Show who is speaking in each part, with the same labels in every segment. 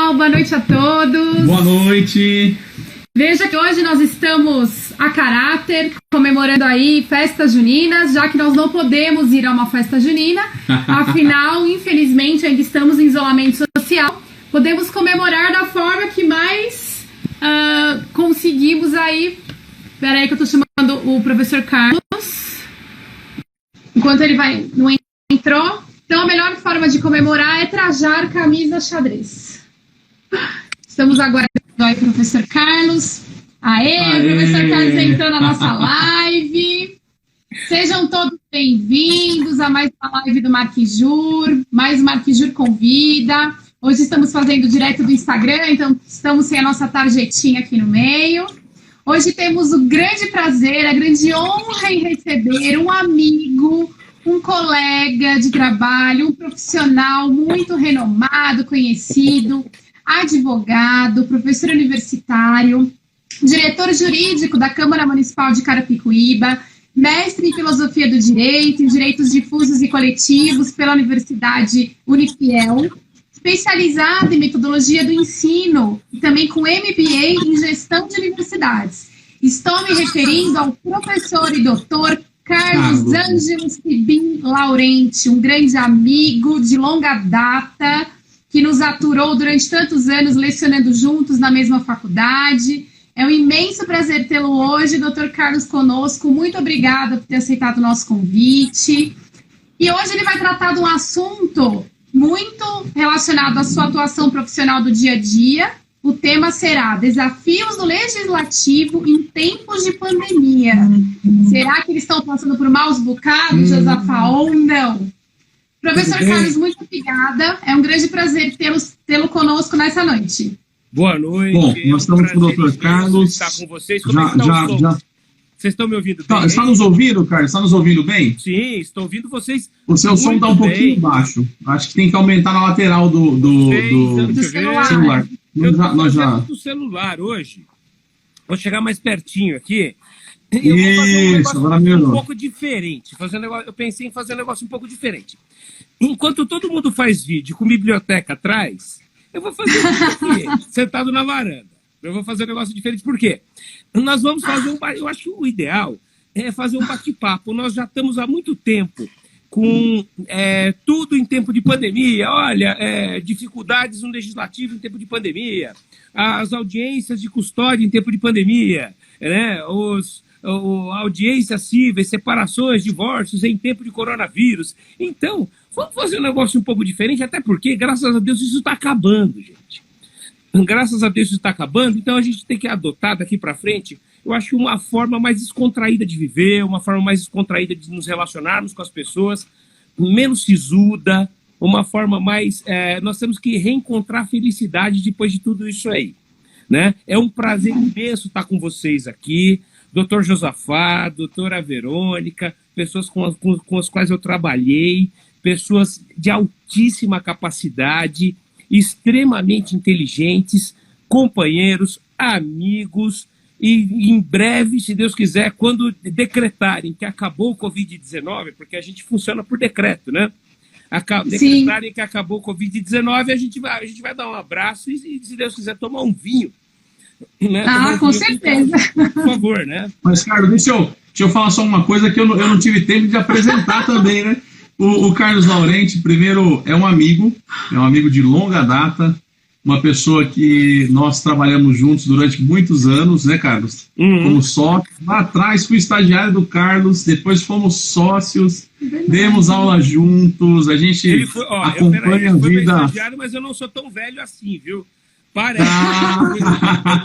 Speaker 1: pessoal, boa noite a todos.
Speaker 2: Boa noite.
Speaker 1: Veja que hoje nós estamos a caráter, comemorando aí festas juninas, já que nós não podemos ir a uma festa junina, afinal, infelizmente, ainda estamos em isolamento social. Podemos comemorar da forma que mais conseguimos aí. Espera aí que eu tô chamando o professor Carlos. Enquanto ele não entrou. Então, a melhor forma de comemorar é trajar camisa xadrez. Estamos agora com o professor Carlos. Aê, professor Carlos entrou na nossa live. Sejam todos bem-vindos a mais uma live do Marquijur. Mais Marquijur Convida. Hoje estamos fazendo direto do Instagram, então estamos sem a nossa tarjetinha aqui no meio. Hoje temos o grande prazer, a grande honra em receber um amigo, um colega de trabalho, um profissional muito renomado, conhecido, advogado, professor universitário, diretor jurídico da Câmara Municipal de Carapicuíba, mestre em Filosofia do Direito, em Direitos Difusos e Coletivos pela Universidade Unifiel, especializado em Metodologia do Ensino e também com MBA em Gestão de Universidades. Estou me referindo ao professor e doutor Carlos Ângelo Sibim Laurenti, um grande amigo de longa data, que nos aturou durante tantos anos lecionando juntos na mesma faculdade. É um imenso prazer tê-lo hoje, doutor Carlos, conosco. Muito obrigada por ter aceitado o nosso convite. E hoje ele vai tratar de um assunto muito relacionado à sua atuação profissional do dia a dia. O tema será Desafios no Legislativo em Tempos de Pandemia. Será que eles estão passando por maus bocados, Josafá, ou não? Professor Carlos, muito obrigada. É um grande prazer tê-lo conosco nessa noite.
Speaker 3: Boa noite.
Speaker 2: Bom, nós estamos com o doutor Carlos.
Speaker 3: Estar com vocês. Como é que está o som? Vocês estão me ouvindo bem?
Speaker 2: Está nos ouvindo, Carlos? Está nos ouvindo bem?
Speaker 3: Sim, estou ouvindo vocês.
Speaker 2: O seu som está um pouquinho baixo. Acho que tem que aumentar na lateral do celular.
Speaker 3: Nós já do celular hoje. Vou chegar mais pertinho aqui. Eu vou fazer um pouco diferente. Eu pensei em fazer um negócio um pouco diferente. Enquanto todo mundo faz vídeo com biblioteca atrás, eu vou fazer vídeo aqui, sentado na varanda. Eu vou fazer um negócio diferente, por quê? Nós vamos fazer eu acho que o ideal é fazer um bate-papo. Nós já estamos há muito tempo com tudo em tempo de pandemia. Olha, dificuldades no legislativo em tempo de pandemia, as audiências de custódia em tempo de pandemia, né? Audiências cíveis, separações, divórcios em tempo de coronavírus. Então, vamos fazer um negócio um pouco diferente, até porque, graças a Deus, isso está acabando, gente. Graças a Deus isso está acabando, então a gente tem que adotar daqui para frente, eu acho, uma forma mais descontraída de viver, uma forma mais descontraída de nos relacionarmos com as pessoas, menos sisuda, uma forma mais... nós temos que reencontrar a felicidade depois de tudo isso aí, né? É um prazer imenso estar com vocês aqui, doutor Josafá, doutora Verônica, pessoas com as quais eu trabalhei, pessoas de altíssima capacidade, extremamente inteligentes, companheiros, amigos, e em breve, se Deus quiser, quando decretarem que acabou o Covid-19, porque a gente funciona por decreto, né? Decretarem que acabou o Covid-19, a gente vai dar um abraço e, se Deus quiser, tomar um vinho. Né?
Speaker 1: Com certeza.
Speaker 3: Por favor, né?
Speaker 2: Mas, Carlos, deixa eu falar só uma coisa que eu não tive tempo de apresentar também, né? O Carlos Laurenti, primeiro, é um amigo de longa data, uma pessoa que nós trabalhamos juntos durante muitos anos, né, Carlos? Como sócios. Lá atrás fui estagiário do Carlos, depois fomos sócios, demos aula juntos, a gente acompanha a vida.
Speaker 3: Ele foi meu estagiário, mas eu não sou tão velho assim, viu? Parece,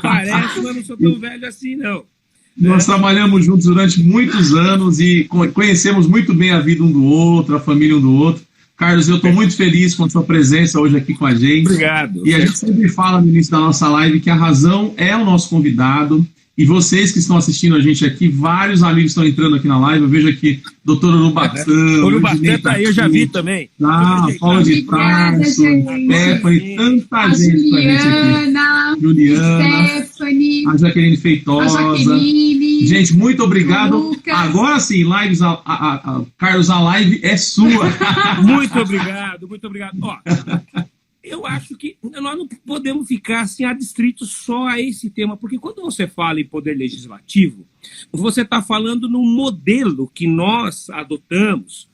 Speaker 3: mas eu não sou tão velho assim, não.
Speaker 2: Nós trabalhamos juntos durante muitos anos e conhecemos muito bem a vida um do outro, a família um do outro. Carlos, eu estou muito feliz com a sua presença hoje aqui com a gente.
Speaker 3: Obrigado.
Speaker 2: E a gente sempre fala no início da nossa live que a razão é o nosso convidado. E vocês que estão assistindo a gente aqui, vários amigos estão entrando aqui na live. Eu vejo aqui doutor Urubatã.
Speaker 3: Urubatã tá aí, eu já vi também.
Speaker 2: Paula de Tarso, Stephanie, tanta gente com a gente aqui. Juliana,
Speaker 1: Stephanie,
Speaker 2: a Jaqueline Feitosa. Gente, muito obrigado.
Speaker 1: Lucas.
Speaker 2: Agora sim, Carlos, a live é sua.
Speaker 3: Muito obrigado, muito obrigado. Ó, eu acho que nós não podemos ficar assim adstritos só a esse tema, porque quando você fala em poder legislativo, você está falando num modelo que nós adotamos,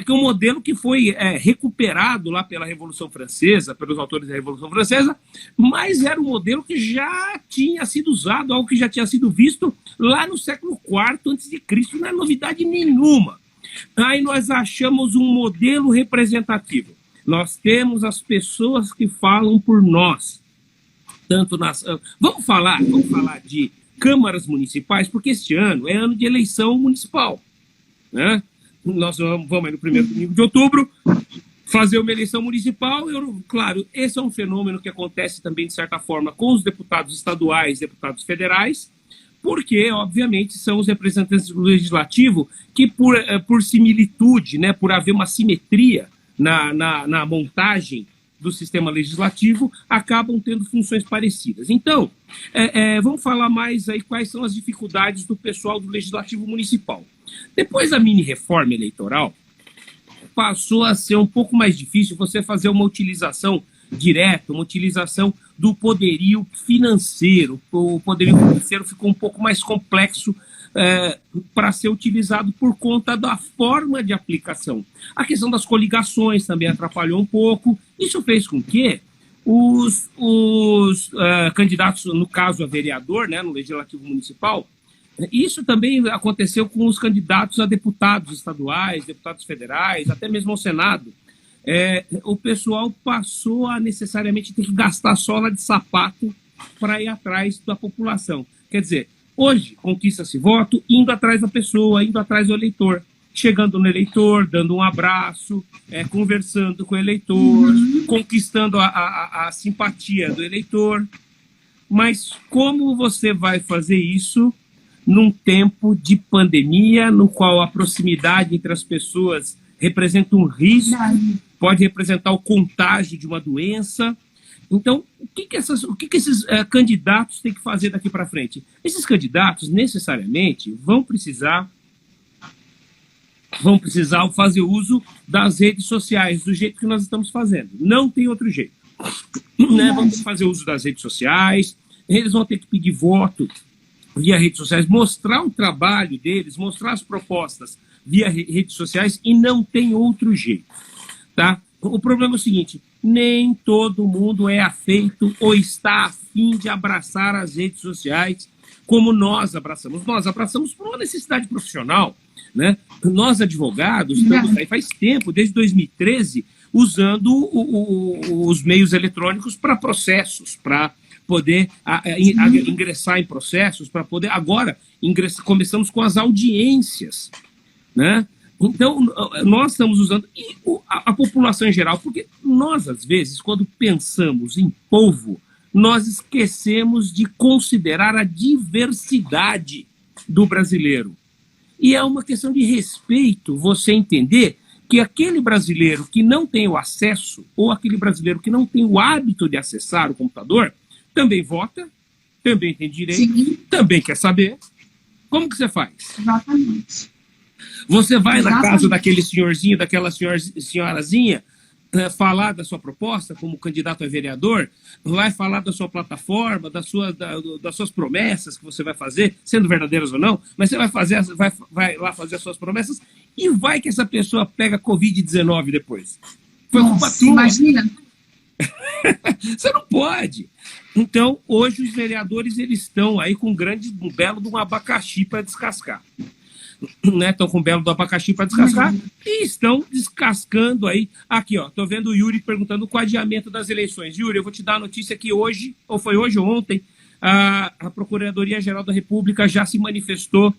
Speaker 3: que é um modelo que foi recuperado lá pela Revolução Francesa, pelos autores da Revolução Francesa, mas era um modelo que já tinha sido usado, algo que já tinha sido visto lá no século IV a.C., não é novidade nenhuma. Aí nós achamos um modelo representativo. Nós temos as pessoas que falam por nós. Tanto nas... Vamos falar de câmaras municipais, porque este ano é ano de eleição municipal, né? Nós vamos no primeiro domingo de outubro fazer uma eleição municipal. Claro, esse é um fenômeno que acontece também, de certa forma, com os deputados estaduais, deputados federais, porque, obviamente, são os representantes do legislativo que, por similitude, né, por haver uma simetria na montagem do sistema legislativo, acabam tendo funções parecidas. Então, vamos falar mais aí quais são as dificuldades do pessoal do legislativo municipal. Depois da mini-reforma eleitoral, passou a ser um pouco mais difícil você fazer uma utilização direta, uma utilização do poderio financeiro. O poderio financeiro ficou um pouco mais complexo para ser utilizado por conta da forma de aplicação. A questão das coligações também atrapalhou um pouco. Isso fez com que os candidatos, no caso a vereador, né, no Legislativo Municipal, isso também aconteceu com os candidatos a deputados estaduais, deputados federais, até mesmo ao Senado. O pessoal passou a necessariamente ter que gastar sola de sapato para ir atrás da população. Quer dizer, hoje conquista-se voto indo atrás da pessoa, indo atrás do eleitor, chegando no eleitor, dando um abraço, conversando com o eleitor, conquistando a simpatia do eleitor. Mas como você vai fazer isso num tempo de pandemia, no qual a proximidade entre as pessoas representa um risco, pode representar o contágio de uma doença? Então, o que esses candidatos têm que fazer daqui para frente? Esses candidatos, necessariamente, vão precisar fazer uso das redes sociais, do jeito que nós estamos fazendo. Não tem outro jeito. Né? Vão ter que fazer uso das redes sociais, eles vão ter que pedir voto via redes sociais, mostrar o trabalho deles, mostrar as propostas via redes sociais, e não tem outro jeito, tá? O problema é o seguinte: nem todo mundo é afeito ou está afim de abraçar as redes sociais como nós abraçamos. Nós abraçamos por uma necessidade profissional, né? Nós, advogados, estamos aí faz tempo, desde 2013, usando os meios eletrônicos para processos, para poder ingressar em processos, para poder... Agora, começamos com as audiências, né? Então, nós estamos usando... E a população em geral, porque nós, às vezes, quando pensamos em povo, nós esquecemos de considerar a diversidade do brasileiro. E é uma questão de respeito você entender que aquele brasileiro que não tem o acesso, ou aquele brasileiro que não tem o hábito de acessar o computador, também vota, também tem direito, sim, também quer saber. Como que você faz?
Speaker 1: Exatamente.
Speaker 3: Você vai na casa daquele senhorzinho, daquela senhorazinha, falar da sua proposta como candidato a vereador, vai falar da sua plataforma, das suas promessas que você vai fazer, sendo verdadeiras ou não, mas você vai lá fazer as suas promessas, e vai que essa pessoa pega Covid-19 depois. Foi culpa tua.
Speaker 1: Imagina.
Speaker 3: Você não pode. Então, hoje os vereadores eles estão aí com um belo de um abacaxi para descascar. Né? Estão com um belo do abacaxi para descascar e estão descascando aí. Aqui, ó, tô vendo o Yuri perguntando o adiamento das eleições. Yuri, eu vou te dar a notícia que hoje, ou foi hoje ou ontem, a Procuradoria-Geral da República já se manifestou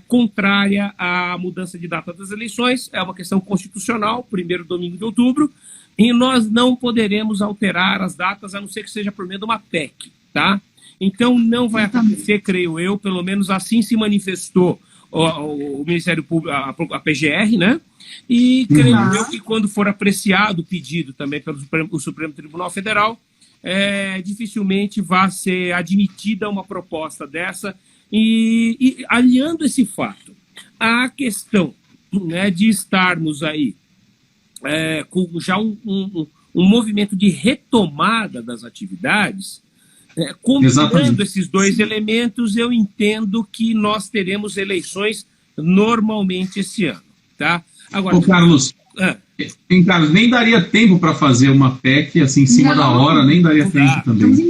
Speaker 3: contrária à mudança de data das eleições. É uma questão constitucional, primeiro domingo de outubro, e nós não poderemos alterar as datas, a não ser que seja por meio de uma PEC, tá? Então não vai acontecer, creio eu, pelo menos assim se manifestou o Ministério Público, a PGR, né? E creio eu que quando for apreciado o pedido também pelo Supremo Tribunal Federal, dificilmente vai ser admitida uma proposta dessa. E aliando esse fato à questão, né, de estarmos aí com já um um movimento de retomada das atividades, combinando esses dois elementos, eu entendo que nós teremos eleições normalmente esse ano. Tá? Agora,
Speaker 2: Carlos, Carlos, nem daria tempo para fazer uma PEC assim em cima da hora, nem daria tempo também.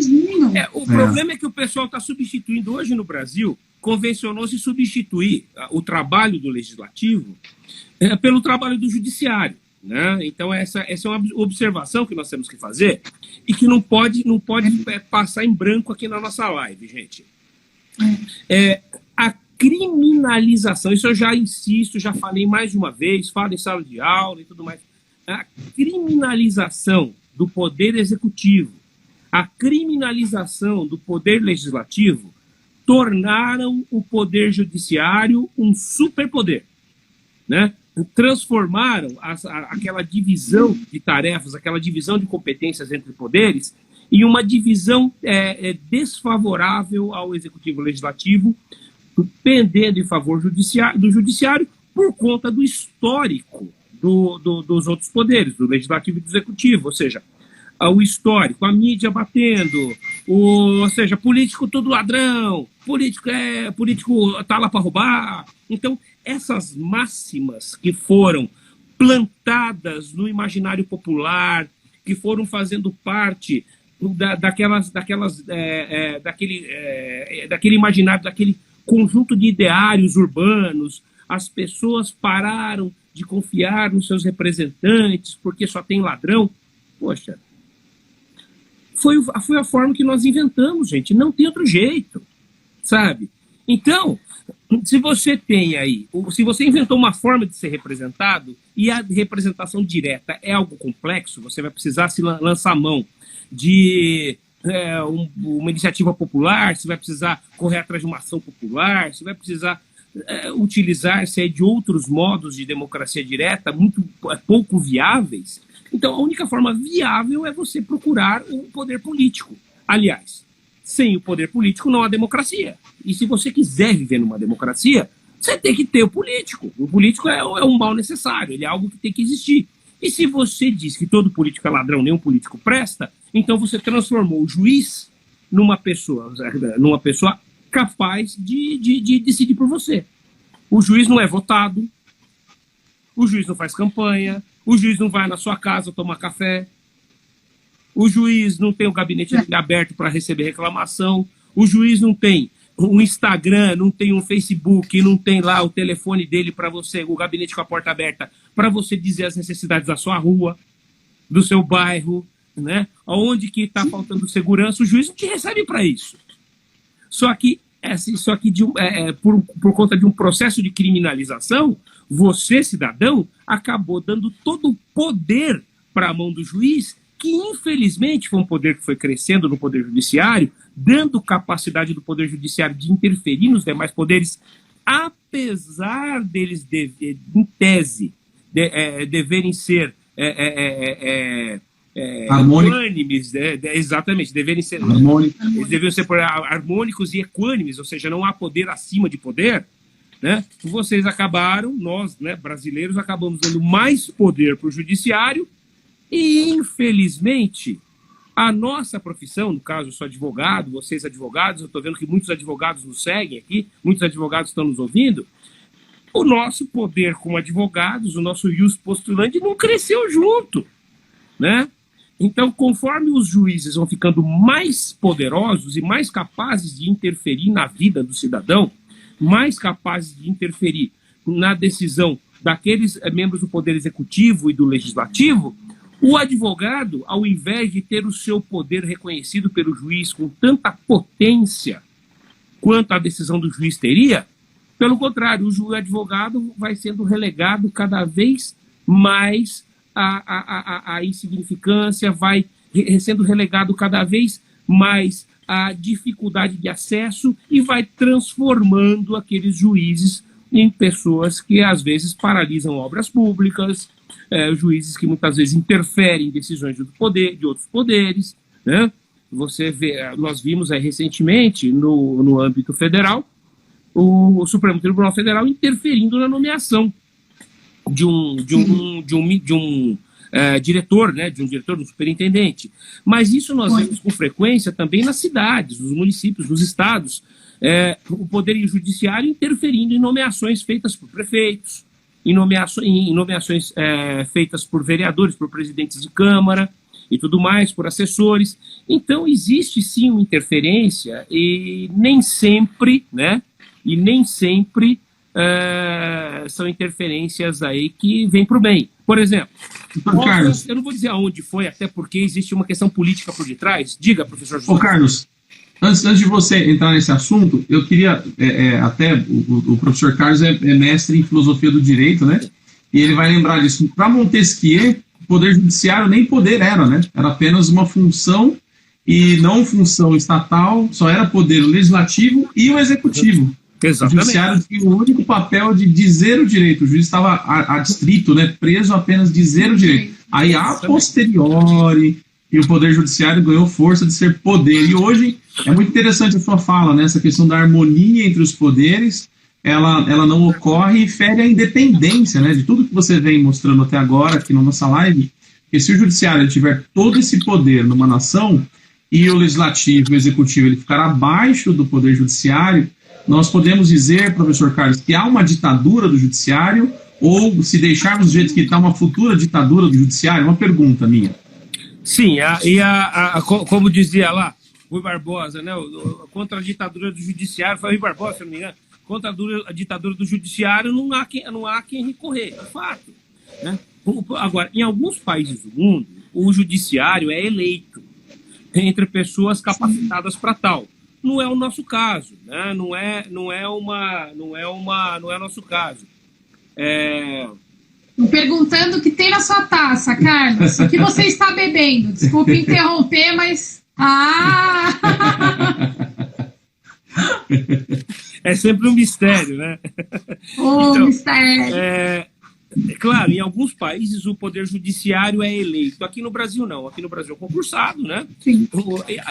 Speaker 3: O problema é que o pessoal está substituindo hoje no Brasil, convencionou-se substituir o trabalho do legislativo pelo trabalho do judiciário. Né? Então, essa é uma observação que nós temos que fazer e que não pode passar em branco aqui na nossa live, gente. A criminalização, isso eu já insisto, já falei mais de uma vez, falo em sala de aula e tudo mais. A criminalização do poder executivo, a criminalização do poder legislativo tornaram o poder judiciário um superpoder, né? Transformaram aquela divisão de tarefas, aquela divisão de competências entre poderes em uma divisão desfavorável ao executivo legislativo, pendendo em favor do judiciário por conta do histórico dos outros poderes, do legislativo e do executivo, ou seja, o histórico, a mídia batendo, ou seja, político todo ladrão, político tá lá para roubar. Então, essas máximas que foram plantadas no imaginário popular, que foram fazendo parte daquele imaginário, daquele conjunto de ideários urbanos, as pessoas pararam de confiar nos seus representantes porque só tem ladrão. Poxa, foi a forma que nós inventamos, gente. Não tem outro jeito, sabe? Então, se você inventou uma forma de ser representado e a representação direta é algo complexo, você vai precisar se lançar mão de uma iniciativa popular, você vai precisar correr atrás de uma ação popular, você vai precisar utilizar-se de outros modos de democracia direta muito pouco viáveis. Então, a única forma viável é você procurar o poder político. Aliás, sem o poder político não há democracia. E se você quiser viver numa democracia, você tem que ter o político. O político é um mal necessário, ele é algo que tem que existir. E se você diz que todo político é ladrão, nenhum político presta, então você transformou o juiz numa pessoa capaz de decidir por você. O juiz não é votado, o juiz não faz campanha, o juiz não vai na sua casa tomar café, o juiz não tem o gabinete aberto para receber reclamação, o juiz não tem um Instagram, não tem um Facebook, não tem lá o telefone dele para você, o gabinete com a porta aberta, para você dizer as necessidades da sua rua, do seu bairro, né? Onde que está faltando segurança, o juiz não te recebe para isso. Só que por conta de um processo de criminalização, você, cidadão, acabou dando todo o poder para a mão do juiz, que infelizmente foi um poder que foi crescendo no Poder Judiciário, dando capacidade do Poder Judiciário de interferir nos demais poderes, apesar deles, em tese, deverem ser equânimes, exatamente, deverem ser eles deveriam ser harmônicos e equânimes, ou seja, não há poder acima de poder, né? Vocês acabaram, nós, né, brasileiros, acabamos dando mais poder para o judiciário e, infelizmente, a nossa profissão, no caso, eu sou advogado, vocês advogados, eu estou vendo que muitos advogados nos seguem aqui, muitos advogados estão nos ouvindo, o nosso poder como advogados, o nosso ius postulandi não cresceu junto, né? Então, conforme os juízes vão ficando mais poderosos e mais capazes de interferir na vida do cidadão, mais capazes de interferir na decisão daqueles membros do Poder Executivo e do Legislativo, o advogado, ao invés de ter o seu poder reconhecido pelo juiz com tanta potência quanto a decisão do juiz teria, pelo contrário, o advogado vai sendo relegado cada vez mais à insignificância, vai sendo relegado cada vez mais à dificuldade de acesso e vai transformando aqueles juízes em pessoas que às vezes paralisam obras públicas, juízes que muitas vezes interferem em decisões de outros poderes, né? Você vê, nós vimos recentemente no âmbito federal o Supremo Tribunal Federal interferindo na nomeação de um diretor, né, de um superintendente. Mas isso nós vemos com frequência também nas cidades, nos municípios, nos estados, o Poder Judiciário interferindo em nomeações feitas por prefeitos, em nomeações feitas por vereadores, por presidentes de Câmara e tudo mais, por assessores. Então, existe sim uma interferência e nem sempre, né, são interferências aí que vêm para o bem. Por exemplo, eu não vou dizer aonde foi, até porque existe uma questão política por detrás. Diga, professor José.
Speaker 2: Ô, Carlos, antes de você entrar nesse assunto, eu queria, até o professor Carlos é mestre em filosofia do direito, né? E ele vai lembrar disso. Para Montesquieu, o poder judiciário nem poder era, né? Era apenas uma função e não função estatal, só era poder o legislativo e o executivo.
Speaker 3: Exatamente.
Speaker 2: O judiciário tinha o único papel de dizer o direito. O juiz estava adstrito, né? Preso a apenas dizer o direito. Aí, a posteriori, e o Poder Judiciário ganhou força de ser poder. E hoje é muito interessante a sua fala, né? Essa questão da harmonia entre os poderes, ela não ocorre e fere a independência, né? De tudo que você vem mostrando até agora aqui na nossa live, que se o Judiciário tiver todo esse poder numa nação e o Legislativo e o Executivo ele ficar abaixo do Poder Judiciário, nós podemos dizer, professor Carlos, que há uma ditadura do Judiciário ou, se deixarmos do jeito que está, uma futura ditadura do Judiciário? Uma pergunta minha.
Speaker 3: Sim, como dizia lá Rui Barbosa, né, contra a ditadura do Judiciário, foi Rui Barbosa, se não me engano, contra a ditadura do Judiciário não há quem recorrer, é fato. Né? Agora, em alguns países do mundo, o Judiciário é eleito entre pessoas capacitadas para tal. Não é o nosso caso, né? Não é o nosso caso.
Speaker 1: Perguntando o que tem na sua taça, Carlos. O que você está bebendo? Desculpe interromper, mas...
Speaker 3: É sempre um mistério, né?
Speaker 1: Mistério.
Speaker 3: Claro, em alguns países o Poder Judiciário é eleito. Aqui no Brasil não. Aqui no Brasil é concursado, né?
Speaker 1: Sim.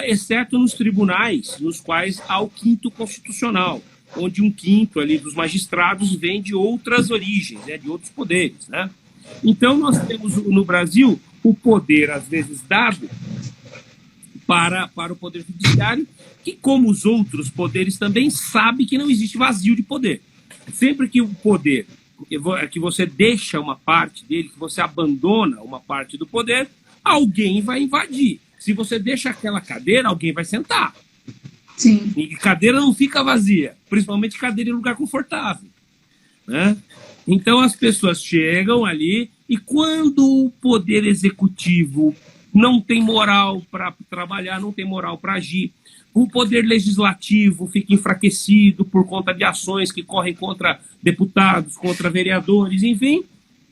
Speaker 3: Exceto nos tribunais, nos quais há o quinto constitucional, onde um quinto ali dos magistrados vem de outras origens, né? De outros poderes, né? Então nós temos no Brasil o poder, às vezes, dado para o Poder Judiciário, que, como os outros poderes, também sabe que não existe vazio de poder. Sempre que o poder... que você deixa uma parte dele, que você abandona uma parte do poder, alguém vai invadir. Se você deixa aquela cadeira, alguém vai sentar.
Speaker 1: Sim.
Speaker 3: E cadeira não fica vazia, principalmente cadeira em lugar confortável. Né? Então as pessoas chegam ali e quando o poder executivo não tem moral para trabalhar, não tem moral para agir, o poder legislativo fica enfraquecido por conta de ações que correm contra deputados, contra vereadores, enfim.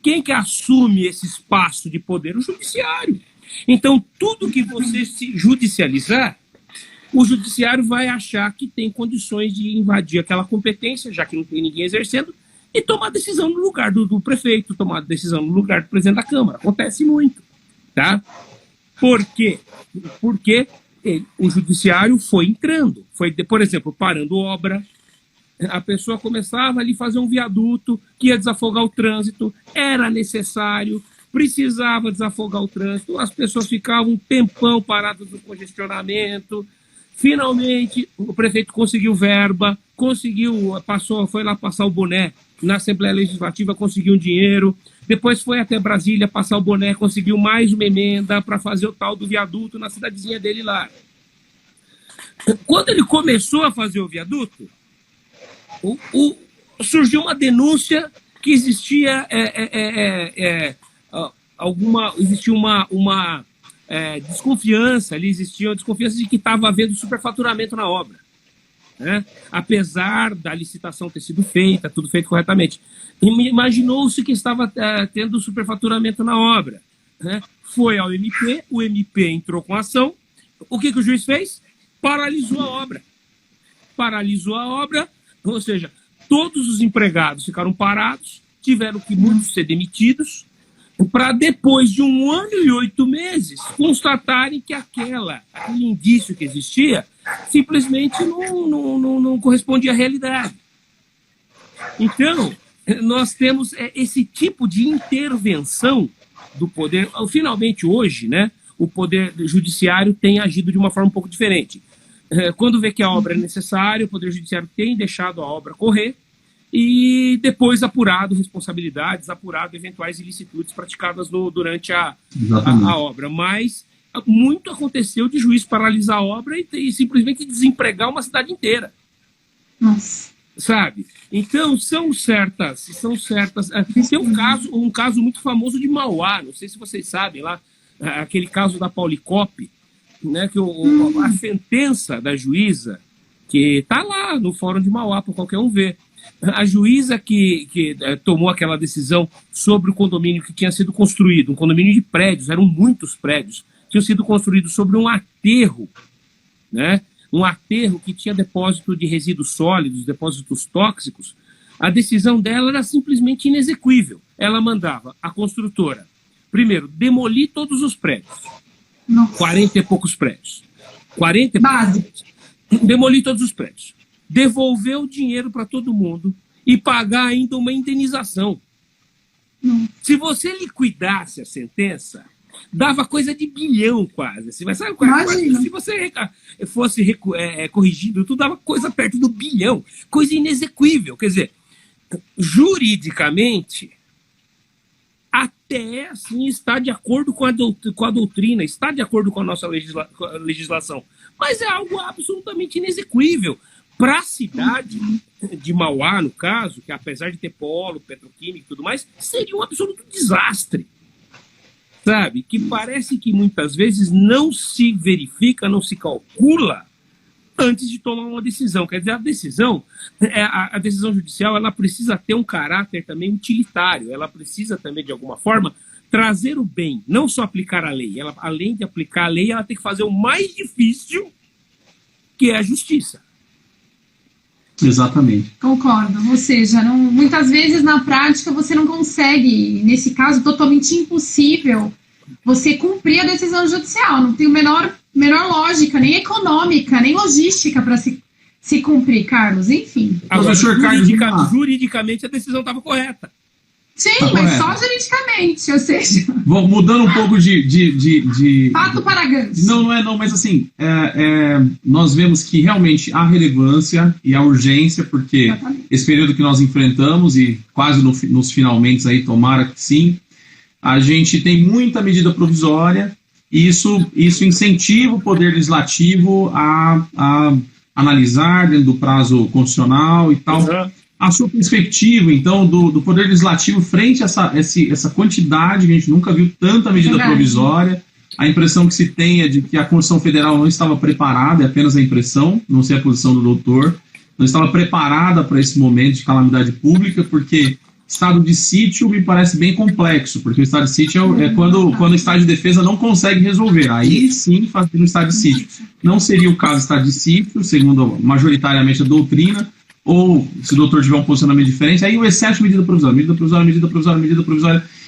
Speaker 3: Quem que assume esse espaço de poder? O judiciário. Então, tudo que você se judicializar, o judiciário vai achar que tem condições de invadir aquela competência, já que não tem ninguém exercendo, e tomar decisão no lugar do prefeito, tomar decisão no lugar do presidente da Câmara. Acontece muito. Tá? Por quê? Porque o judiciário foi entrando, foi, por exemplo, parando obra. A pessoa começava ali a fazer um viaduto que ia desafogar o trânsito, era necessário, precisava desafogar o trânsito, as pessoas ficavam um tempão paradas no congestionamento. Finalmente, o prefeito conseguiu verba, foi lá passar o boné na Assembleia Legislativa, conseguiu um dinheiro, depois foi até Brasília passar o boné, conseguiu mais uma emenda para fazer o tal do viaduto na cidadezinha dele lá. Quando ele começou a fazer o viaduto, surgiu uma denúncia que existia uma desconfiança ali, existia uma desconfiança de que estava havendo superfaturamento na obra. Né? Apesar da licitação ter sido feita, tudo feito corretamente. Imaginou-se que estava tendo superfaturamento na obra. Né? Foi ao MP, o MP entrou com ação. O que o juiz fez? Paralisou a obra. Paralisou a obra, ou seja, todos os empregados ficaram parados, tiveram que muitos ser demitidos, para depois de 1 ano e 8 meses constatarem que aquele indício que existia simplesmente não correspondia à realidade. Então, nós temos esse tipo de intervenção do poder, finalmente hoje, né, o poder judiciário tem agido de uma forma um pouco diferente. Quando vê que a obra é necessária, o poder judiciário tem deixado a obra correr e depois apurado responsabilidades, apurado eventuais ilicitudes praticadas durante a obra. Mas muito aconteceu de juiz paralisar a obra e simplesmente desempregar uma cidade inteira.
Speaker 1: Nossa.
Speaker 3: Sabe? Então, são certas. Tem um caso muito famoso de Mauá, não sei se vocês sabem, lá, aquele caso da Paulicop, né, que a sentença da juíza, que está lá no Fórum de Mauá, para qualquer um ver, a juíza que tomou aquela decisão sobre o condomínio que tinha sido construído, um condomínio de prédios, eram muitos prédios, tinham sido construídos sobre um aterro, né? Um aterro que tinha depósito de resíduos sólidos, depósitos tóxicos. A decisão dela era simplesmente inexequível. Ela mandava a construtora, primeiro, demolir todos os prédios.
Speaker 1: Nossa.
Speaker 3: 40 e poucos prédios. 40 e poucos prédios. Demolir todos os prédios. Devolver o dinheiro para todo mundo e pagar ainda uma indenização. Se você liquidasse a sentença, dava coisa de bilhão quase. Mas sabe, se você fosse corrigido, tudo dava coisa perto do bilhão. Coisa inexequível. Quer dizer, juridicamente, até assim está de acordo com a doutrina, está de acordo com a nossa legislação. Mas é algo absolutamente inexequível. Para a cidade de Mauá, no caso, que apesar de ter polo, petroquímico e tudo mais, seria um absoluto desastre. Sabe? Que parece que muitas vezes não se verifica, não se calcula antes de tomar uma decisão. Quer dizer, a decisão judicial, ela precisa ter um caráter também utilitário, ela precisa também, de alguma forma, trazer o bem, não só aplicar a lei. Ela, além de aplicar a lei, ela tem que fazer o mais difícil, que é a justiça.
Speaker 2: Exatamente.
Speaker 1: Concordo. Ou seja, muitas vezes na prática você não consegue, nesse caso totalmente impossível, você cumprir a decisão judicial. Não tem a menor lógica, nem econômica, nem logística para se cumprir, Carlos. Enfim.
Speaker 3: Agora, juridicamente a decisão estava correta.
Speaker 1: Sim, mas só juridicamente, ou seja...
Speaker 2: Mudando um pouco de...
Speaker 1: Pato para ganso.
Speaker 2: Não, mas assim, nós vemos que realmente há relevância e há urgência, porque exatamente. Esse período que nós enfrentamos, e quase nos finalmente aí, tomara que sim, a gente tem muita medida provisória, e isso incentiva o Poder Legislativo a analisar dentro do prazo constitucional e tal... Uhum. A sua perspectiva, então, do Poder Legislativo frente a essa quantidade, que a gente nunca viu tanta medida provisória, a impressão que se tem é de que a Constituição Federal não estava preparada, é apenas a impressão, não sei a posição do doutor, não estava preparada para esse momento de calamidade pública, porque estado de sítio me parece bem complexo, porque o estado de sítio é quando o estado de defesa não consegue resolver, aí sim fazer um estado de sítio. Não seria o caso do estado de sítio, segundo majoritariamente a doutrina, ou se o doutor tiver um posicionamento diferente, aí o excesso de medida provisória,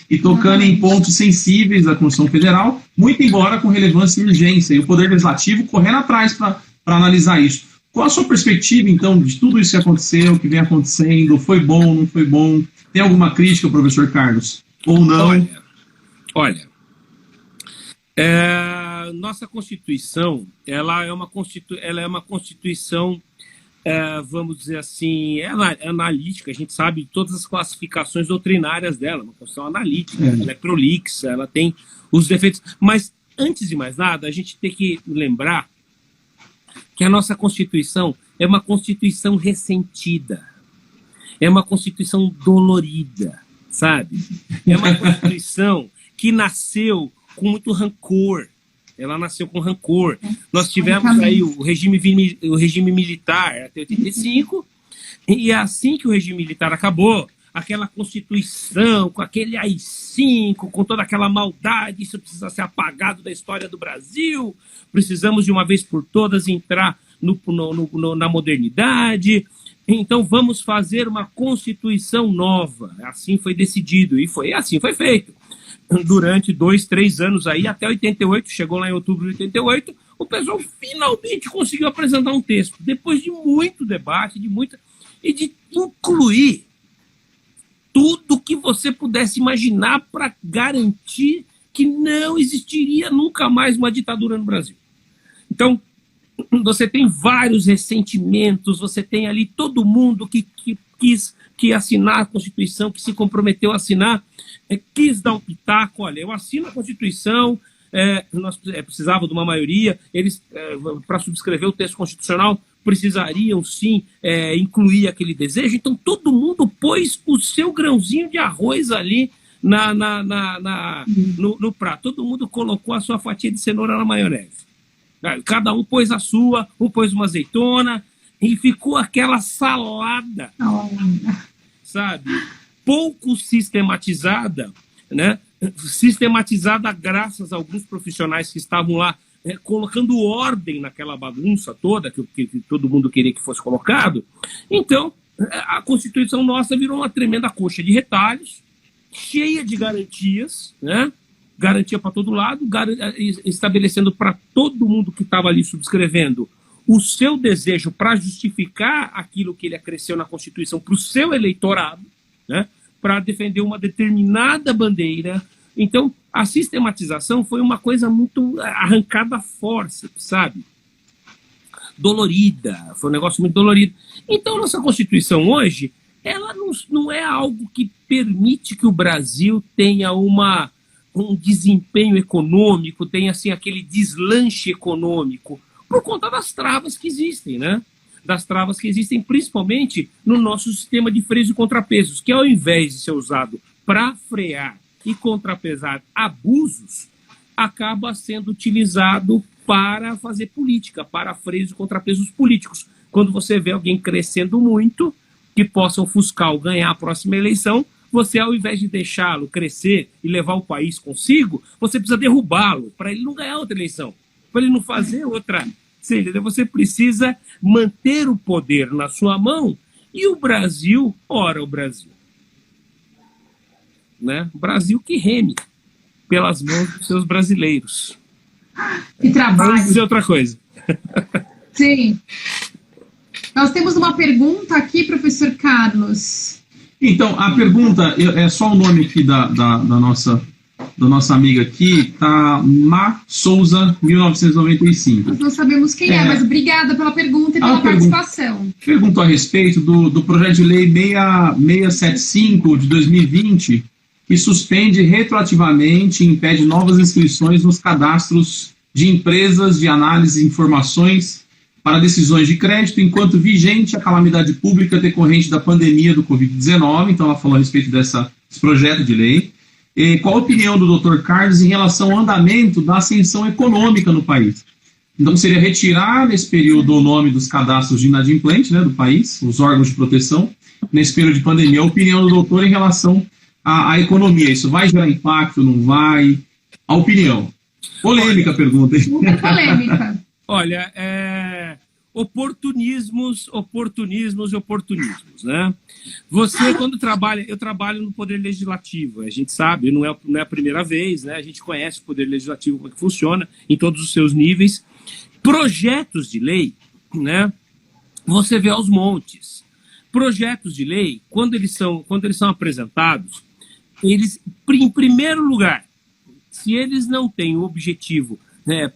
Speaker 2: e tocando em pontos sensíveis da Constituição Federal, muito embora com relevância e urgência, e o Poder Legislativo correndo atrás para analisar isso. Qual a sua perspectiva, então, de tudo isso que aconteceu, que vem acontecendo? Foi bom, não foi bom? Tem alguma crítica, professor Carlos? Ou não?
Speaker 3: Olha, nossa Constituição, ela é uma Constituição... vamos dizer assim, analítica, a gente sabe todas as classificações doutrinárias dela, uma Constituição analítica, ela é prolixa, ela tem os defeitos, mas antes de mais nada, a gente tem que lembrar que a nossa Constituição é uma Constituição ressentida, é uma Constituição dolorida, sabe? É uma Constituição que nasceu com muito rancor. Ela nasceu com rancor. Nós tivemos aí o regime militar até 85, e assim que o regime militar acabou, aquela Constituição, com aquele AI-5, com toda aquela maldade, isso precisa ser apagado da história do Brasil, precisamos de uma vez por todas entrar na modernidade, então vamos fazer uma Constituição nova. Assim foi decidido, e assim foi feito. Durante 2-3 anos aí, até 88, chegou lá em outubro de 88, o pessoal finalmente conseguiu apresentar um texto, depois de muito debate, e de incluir tudo que você pudesse imaginar para garantir que não existiria nunca mais uma ditadura no Brasil. Então, você tem vários ressentimentos, você tem ali todo mundo que quis assinar a Constituição, que se comprometeu a assinar, quis dar um pitaco, olha, eu assino a Constituição, nós precisávamos de uma maioria, eles, para subscrever o texto constitucional, precisariam sim incluir aquele desejo, então todo mundo pôs o seu grãozinho de arroz ali no prato, todo mundo colocou a sua fatia de cenoura na maionese. Cada um pôs a sua, um pôs uma azeitona, e ficou aquela salada, sabe? Pouco sistematizada, né? Sistematizada graças a alguns profissionais que estavam lá colocando ordem naquela bagunça toda que todo mundo queria que fosse colocado. Então, a Constituição nossa virou uma tremenda coxa de retalhos, cheia de garantias, né? Garantia para todo lado, estabelecendo para todo mundo que estava ali subscrevendo o seu desejo para justificar aquilo que ele acresceu na Constituição para o seu eleitorado, né, para defender uma determinada bandeira. Então, a sistematização foi uma coisa muito arrancada à força, sabe? Dolorida, foi um negócio muito dolorido. Então, nossa Constituição hoje, ela não é algo que permite que o Brasil tenha um desempenho econômico, tenha assim, aquele deslanche econômico, por conta das travas que existem, né? Das travas que existem principalmente no nosso sistema de freios e contrapesos, que ao invés de ser usado para frear e contrapesar abusos, acaba sendo utilizado para fazer política, para freios e contrapesos políticos. Quando você vê alguém crescendo muito, que possa ofuscar ou ganhar a próxima eleição, você, ao invés de deixá-lo crescer e levar o país consigo, você precisa derrubá-lo para ele não ganhar outra eleição, para ele não fazer outra. Você precisa manter o poder na sua mão e o Brasil, ora o Brasil. Né? O Brasil que reme pelas mãos dos seus brasileiros.
Speaker 1: Que trabalho.
Speaker 3: Vamos dizer outra coisa.
Speaker 1: Sim. Nós temos uma pergunta aqui, professor Carlos.
Speaker 2: Então, a pergunta, é só o nome aqui da nossa amiga aqui, tá Má Souza, 1995.
Speaker 1: Nós não sabemos quem é, mas obrigada pela pergunta e pela participação.
Speaker 2: Perguntou a respeito do projeto de lei 675 de 2020, que suspende retroativamente e impede novas inscrições nos cadastros de empresas de análise de informações para decisões de crédito, enquanto vigente a calamidade pública decorrente da pandemia do Covid-19. Então, ela falou a respeito desse projeto de lei. E qual a opinião do Dr. Carlos em relação ao andamento da ascensão econômica no país? Então, seria retirar, nesse período, o nome dos cadastros de inadimplente, né, do país, os órgãos de proteção, nesse período de pandemia. A opinião do doutor em relação à economia. Isso vai gerar impacto, não vai? A opinião. Polêmica a pergunta.
Speaker 1: Super polêmica.
Speaker 3: Olha, oportunismos, né? Você, quando trabalha, eu trabalho no Poder Legislativo, a gente sabe, não é a primeira vez, né? A gente conhece o Poder Legislativo, como é que funciona, em todos os seus níveis. Projetos de lei, né? Você vê aos montes. Projetos de lei, quando eles são apresentados, eles, em primeiro lugar, se eles não têm o objetivo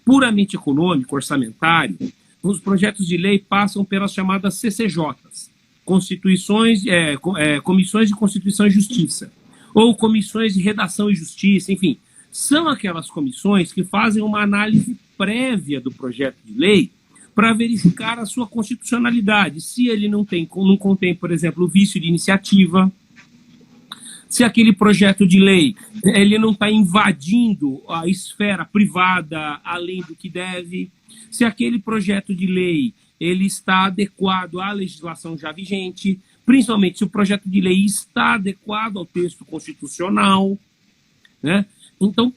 Speaker 3: puramente econômico, orçamentário, os projetos de lei passam pelas chamadas CCJs, Comissões de Constituição e Justiça, ou Comissões de Redação e Justiça, enfim, são aquelas comissões que fazem uma análise prévia do projeto de lei para verificar a sua constitucionalidade, se ele não contém, por exemplo, o vício de iniciativa, se aquele projeto de lei ele não está invadindo a esfera privada além do que deve, se aquele projeto de lei ele está adequado à legislação já vigente, principalmente se o projeto de lei está adequado ao texto constitucional, né? Então,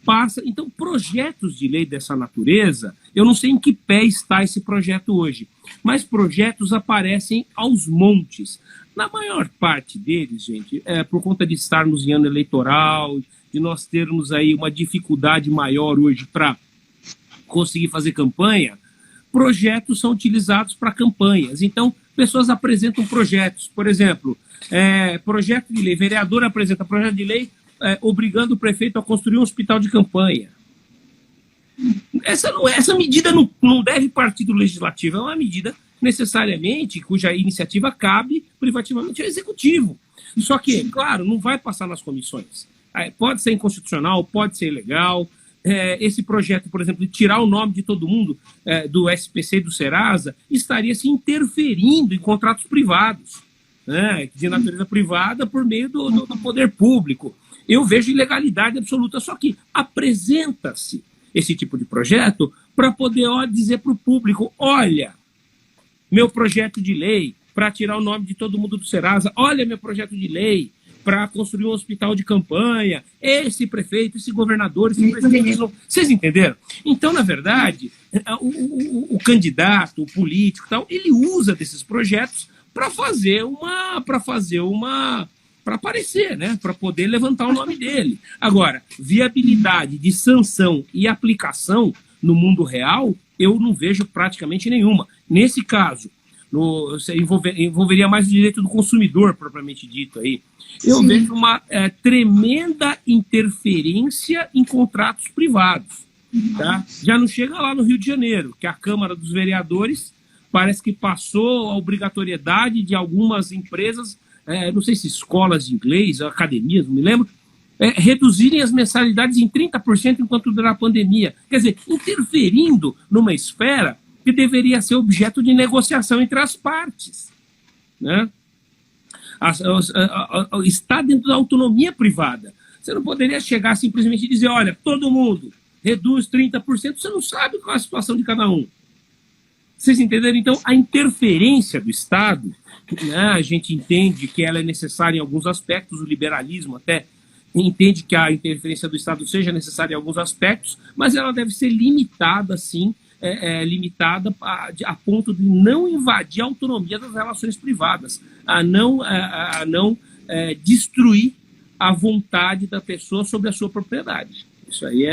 Speaker 3: projetos de lei dessa natureza, eu não sei em que pé está esse projeto hoje, mas projetos aparecem aos montes. Na maior parte deles, gente, por conta de estarmos em ano eleitoral, de nós termos aí uma dificuldade maior hoje para conseguir fazer campanha, projetos são utilizados para campanhas. Então, pessoas apresentam projetos. Por exemplo, projeto de lei, vereador apresenta projeto de lei obrigando o prefeito a construir um hospital de campanha. Essa medida não deve partir do legislativo, é uma medida necessariamente cuja iniciativa cabe privativamente ao executivo. Só que, claro, não vai passar nas comissões. Pode ser inconstitucional, pode ser ilegal. Esse projeto, por exemplo, de tirar o nome de todo mundo do SPC e do Serasa, estaria se interferindo em contratos privados, né, de natureza privada por meio do poder público. Eu vejo ilegalidade absoluta, só que apresenta-se esse tipo de projeto para poder dizer para o público, olha, meu projeto de lei para tirar o nome de todo mundo do Serasa, olha meu projeto de lei para construir um hospital de campanha, esse prefeito, esse governador, esse presidente. Vocês entenderam? Então, na verdade, o candidato, o político, tal, ele usa desses projetos para aparecer, né? Para poder levantar o nome dele. Agora, viabilidade de sanção e aplicação no mundo real, eu não vejo praticamente nenhuma. Nesse caso, envolveria mais o direito do consumidor, propriamente dito aí. Eu vejo uma tremenda interferência em contratos privados. Tá? Já não chega lá no Rio de Janeiro, que a Câmara dos Vereadores parece que passou a obrigatoriedade de algumas empresas, não sei se escolas de inglês, academias, não me lembro, reduzirem as mensalidades em 30% enquanto durar a pandemia. Quer dizer, interferindo numa esfera que deveria ser objeto de negociação entre as partes. Né? Está dentro da autonomia privada. Você não poderia chegar simplesmente e dizer, olha, todo mundo reduz 30%, você não sabe qual é a situação de cada um. Vocês entenderam? Então, a interferência do Estado, né, a gente entende que ela é necessária em alguns aspectos, o liberalismo até entende que a interferência do Estado seja necessária em alguns aspectos, mas ela deve ser limitada, sim, limitada a ponto de não invadir a autonomia das relações privadas, a não destruir a vontade da pessoa sobre a sua propriedade. Isso aí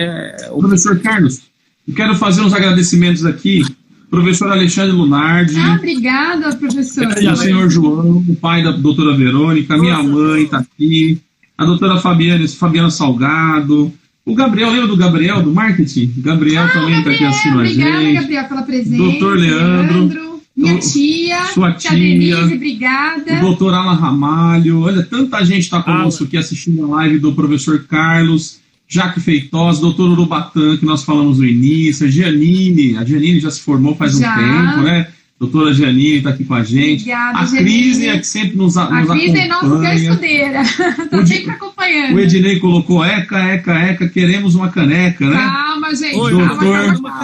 Speaker 2: Professor Carlos, eu quero fazer uns agradecimentos aqui. Professor Alexandre Lunardi.
Speaker 1: Obrigada, professor.
Speaker 2: O senhor João, o pai da doutora Verônica, minha mãe está aqui, a doutora Fabiana Salgado, o Gabriel, lembra do Gabriel, do marketing? O Gabriel também está aqui assistindo a gente.
Speaker 1: Obrigada, Gabriel, pela presença.
Speaker 2: Doutor Leandro.
Speaker 1: Minha tia.
Speaker 2: Sua tia.
Speaker 1: Denise, obrigada.
Speaker 2: O doutor Alan Ramalho. Olha, tanta gente está conosco aqui assistindo a live do professor Carlos. Jaque Feitosa, doutor Urubatã, que nós falamos no início, a Gianine já se formou faz um tempo, né? Doutora Gianine está aqui com a gente.
Speaker 1: Obrigada,
Speaker 2: a Cris, que sempre nos acompanha. A Cris é nossa escudeira, está
Speaker 1: sempre acompanhando.
Speaker 2: O Ednei colocou, eca, queremos uma caneca, né?
Speaker 1: Calma, gente.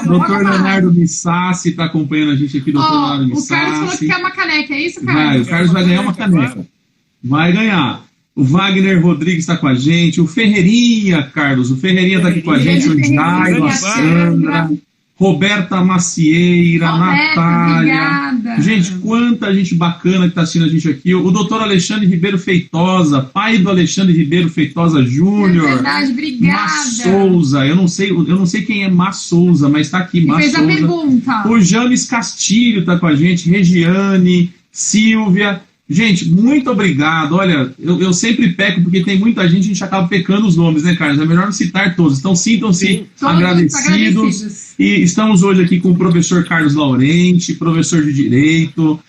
Speaker 2: Doutor Leonardo Missassi está acompanhando a gente aqui, doutor Leonardo Missassi.
Speaker 1: O Carlos falou que quer uma caneca, é isso, Carlos?
Speaker 2: O Carlos vai ganhar uma caneca. Vai ganhar. O Wagner Rodrigues está com a gente, o Ferreirinha, Carlos, o Ferreirinha está aqui com a gente, o Jairo, a Sandra, Roberta Macieira, Natália. Obrigada. Gente, quanta gente bacana que está assistindo a gente aqui. O doutor Alexandre Ribeiro Feitosa, pai do Alexandre Ribeiro Feitosa Júnior.
Speaker 1: É verdade, obrigada.
Speaker 2: Má Souza, eu não sei quem é Má Souza, mas está aqui, Má
Speaker 1: Souza. Fez a pergunta.
Speaker 2: O James Castilho está com a gente, Regiane, Silvia. Gente, muito obrigado. Olha, eu sempre peco, porque tem muita gente, a gente acaba pecando os nomes, né, Carlos? É melhor não citar todos. Então, sintam-se agradecidos. E estamos hoje aqui com o professor Carlos Laurenti, professor de Direito,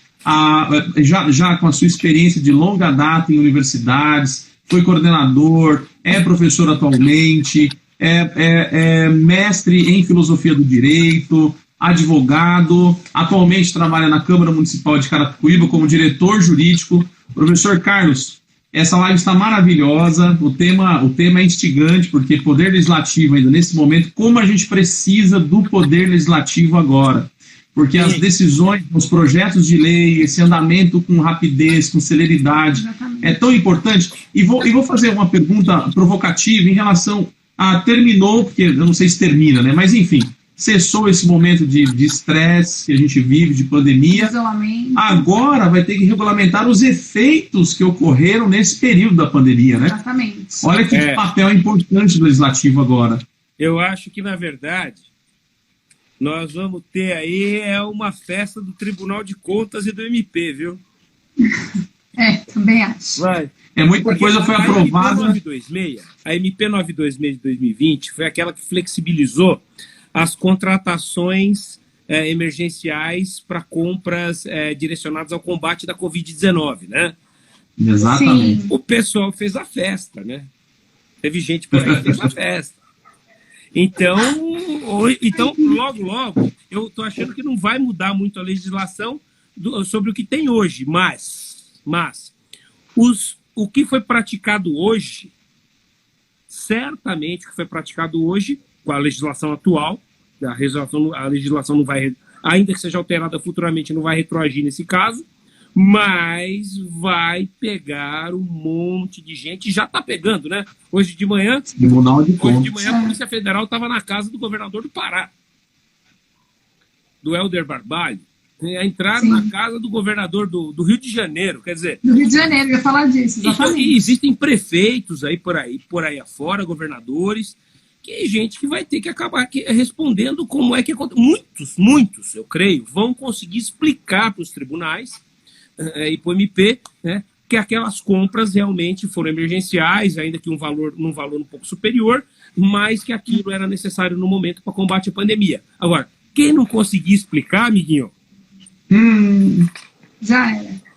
Speaker 2: já com a sua experiência de longa data em universidades, foi coordenador, é professor atualmente, é mestre em Filosofia do Direito, advogado, atualmente trabalha na Câmara Municipal de Carapicuíba como diretor jurídico. Professor Carlos, essa live está maravilhosa, o tema é instigante, porque poder legislativo ainda nesse momento, como a gente precisa do poder legislativo agora, porque as decisões, os projetos de lei, esse andamento com rapidez, com celeridade, é tão importante. E vou fazer uma pergunta provocativa em relação a terminou, porque eu não sei se termina, né? Mas enfim, cessou esse momento de estresse que a gente vive, de pandemia.
Speaker 1: Isolamento.
Speaker 2: Agora vai ter que regulamentar os efeitos que ocorreram nesse período da pandemia, né?
Speaker 1: Exatamente.
Speaker 2: Olha que papel importante do legislativo agora.
Speaker 3: Eu acho que, na verdade, nós vamos ter aí uma festa do Tribunal de Contas e do MP, viu?
Speaker 1: Também acho.
Speaker 3: Vai.
Speaker 2: Muita coisa foi aprovada.
Speaker 3: A MP 926 de 2020 foi aquela que flexibilizou as contratações emergenciais para compras direcionadas ao combate da Covid-19, né?
Speaker 2: Exatamente.
Speaker 1: Sim.
Speaker 3: O pessoal fez a festa, né? Teve gente por aí que fez a festa. Então, logo, eu estou achando que não vai mudar muito a legislação sobre o que tem hoje, mas o que foi praticado hoje, certamente o que foi praticado hoje, com a legislação atual, a legislação não vai, ainda que seja alterada futuramente, não vai retroagir nesse caso, mas vai pegar um monte de gente, já está pegando, né? Hoje de manhã a Polícia Federal estava na casa do governador do Pará, do Helder Barbalho, entraram na casa do governador do Rio de Janeiro, quer dizer...
Speaker 1: Do Rio de Janeiro, eu ia falar disso, exatamente.
Speaker 3: E existem prefeitos aí por aí afora, governadores, que gente que vai ter que acabar respondendo como é que acontece. Muitos, eu creio, vão conseguir explicar para os tribunais e para o MP, né, que aquelas compras realmente foram emergenciais, ainda que num valor um pouco superior, mas que aquilo era necessário no momento para combate à pandemia. Agora, quem não conseguir explicar, amiguinho,
Speaker 1: já era.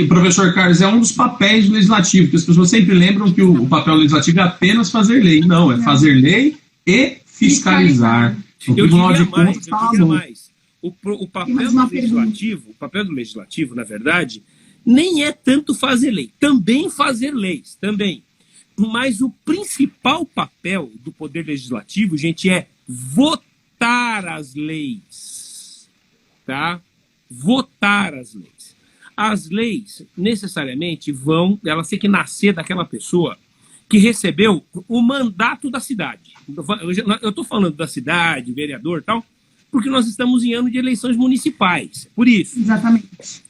Speaker 2: Professor Carlos, é um dos papéis do legislativo, porque as pessoas sempre lembram que o papel legislativo é apenas fazer lei. Não, é fazer lei e fiscalizar. O Tribunal de Contas está
Speaker 3: mais. O papel do legislativo, na verdade, nem é tanto fazer lei. Também fazer leis, também. Mas o principal papel do poder legislativo, gente, é votar as leis. Tá? Votar as leis. As leis, necessariamente, elas têm que nascer daquela pessoa que recebeu o mandato da cidade. Eu estou falando da cidade, vereador e tal, porque nós estamos em ano de eleições municipais, por isso.
Speaker 1: Exatamente.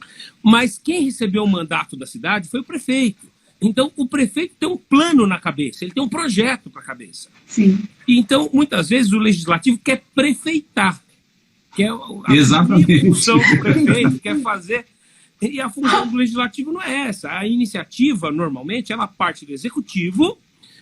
Speaker 3: Mas quem recebeu o mandato da cidade foi o prefeito. Então, o prefeito tem um plano na cabeça, ele tem um projeto para a cabeça.
Speaker 1: Sim.
Speaker 3: Então, muitas vezes, o legislativo quer prefeitar, que é
Speaker 2: Exatamente.
Speaker 3: A função do prefeito, quer fazer... E a função do legislativo não é essa. A iniciativa, normalmente, ela parte do executivo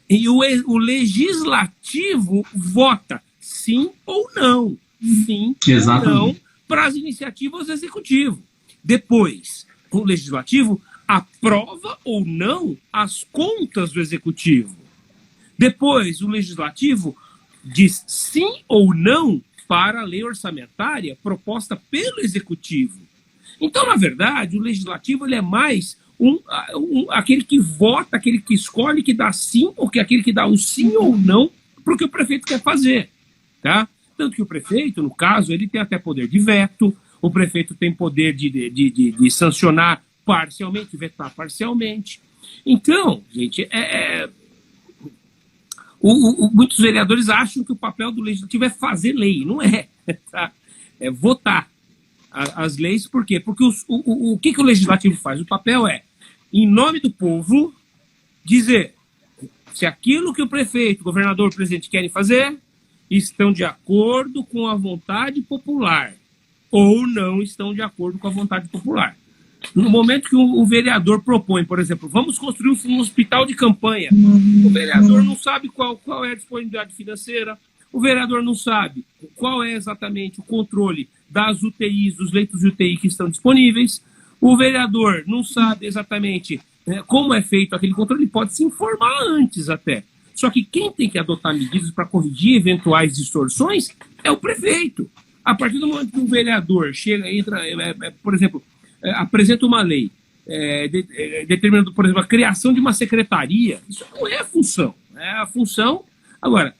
Speaker 3: e o legislativo vota sim ou não. Sim ou não para as iniciativas do executivo. Depois, o legislativo aprova ou não as contas do executivo. Depois, o legislativo diz sim ou não para a lei orçamentária proposta pelo executivo. Então, na verdade, o legislativo ele é mais aquele que vota, aquele que escolhe, que dá sim, ou aquele que dá o sim ou não para o que o prefeito quer fazer. Tá? Tanto que o prefeito, no caso, ele tem até poder de veto, o prefeito tem poder de sancionar parcialmente, vetar parcialmente. Então, gente, muitos vereadores acham que o papel do legislativo é fazer lei. Não é. Tá? É votar as leis. Por quê? Porque o que o legislativo faz? O papel é, em nome do povo, dizer se aquilo que o prefeito, o governador, o presidente querem fazer estão de acordo com a vontade popular ou não estão de acordo com a vontade popular. No momento que o vereador propõe, por exemplo, vamos construir um hospital de campanha, o vereador não sabe qual é a disponibilidade financeira, o vereador não sabe qual é exatamente o controle das UTIs, dos leitos de UTI que estão disponíveis, o vereador não sabe exatamente como é feito aquele controle, ele pode se informar antes até. Só que quem tem que adotar medidas para corrigir eventuais distorções é o prefeito. A partir do momento que um vereador por exemplo, apresenta uma lei determinando, por exemplo, a criação de uma secretaria, isso não é a função. A função... Agora,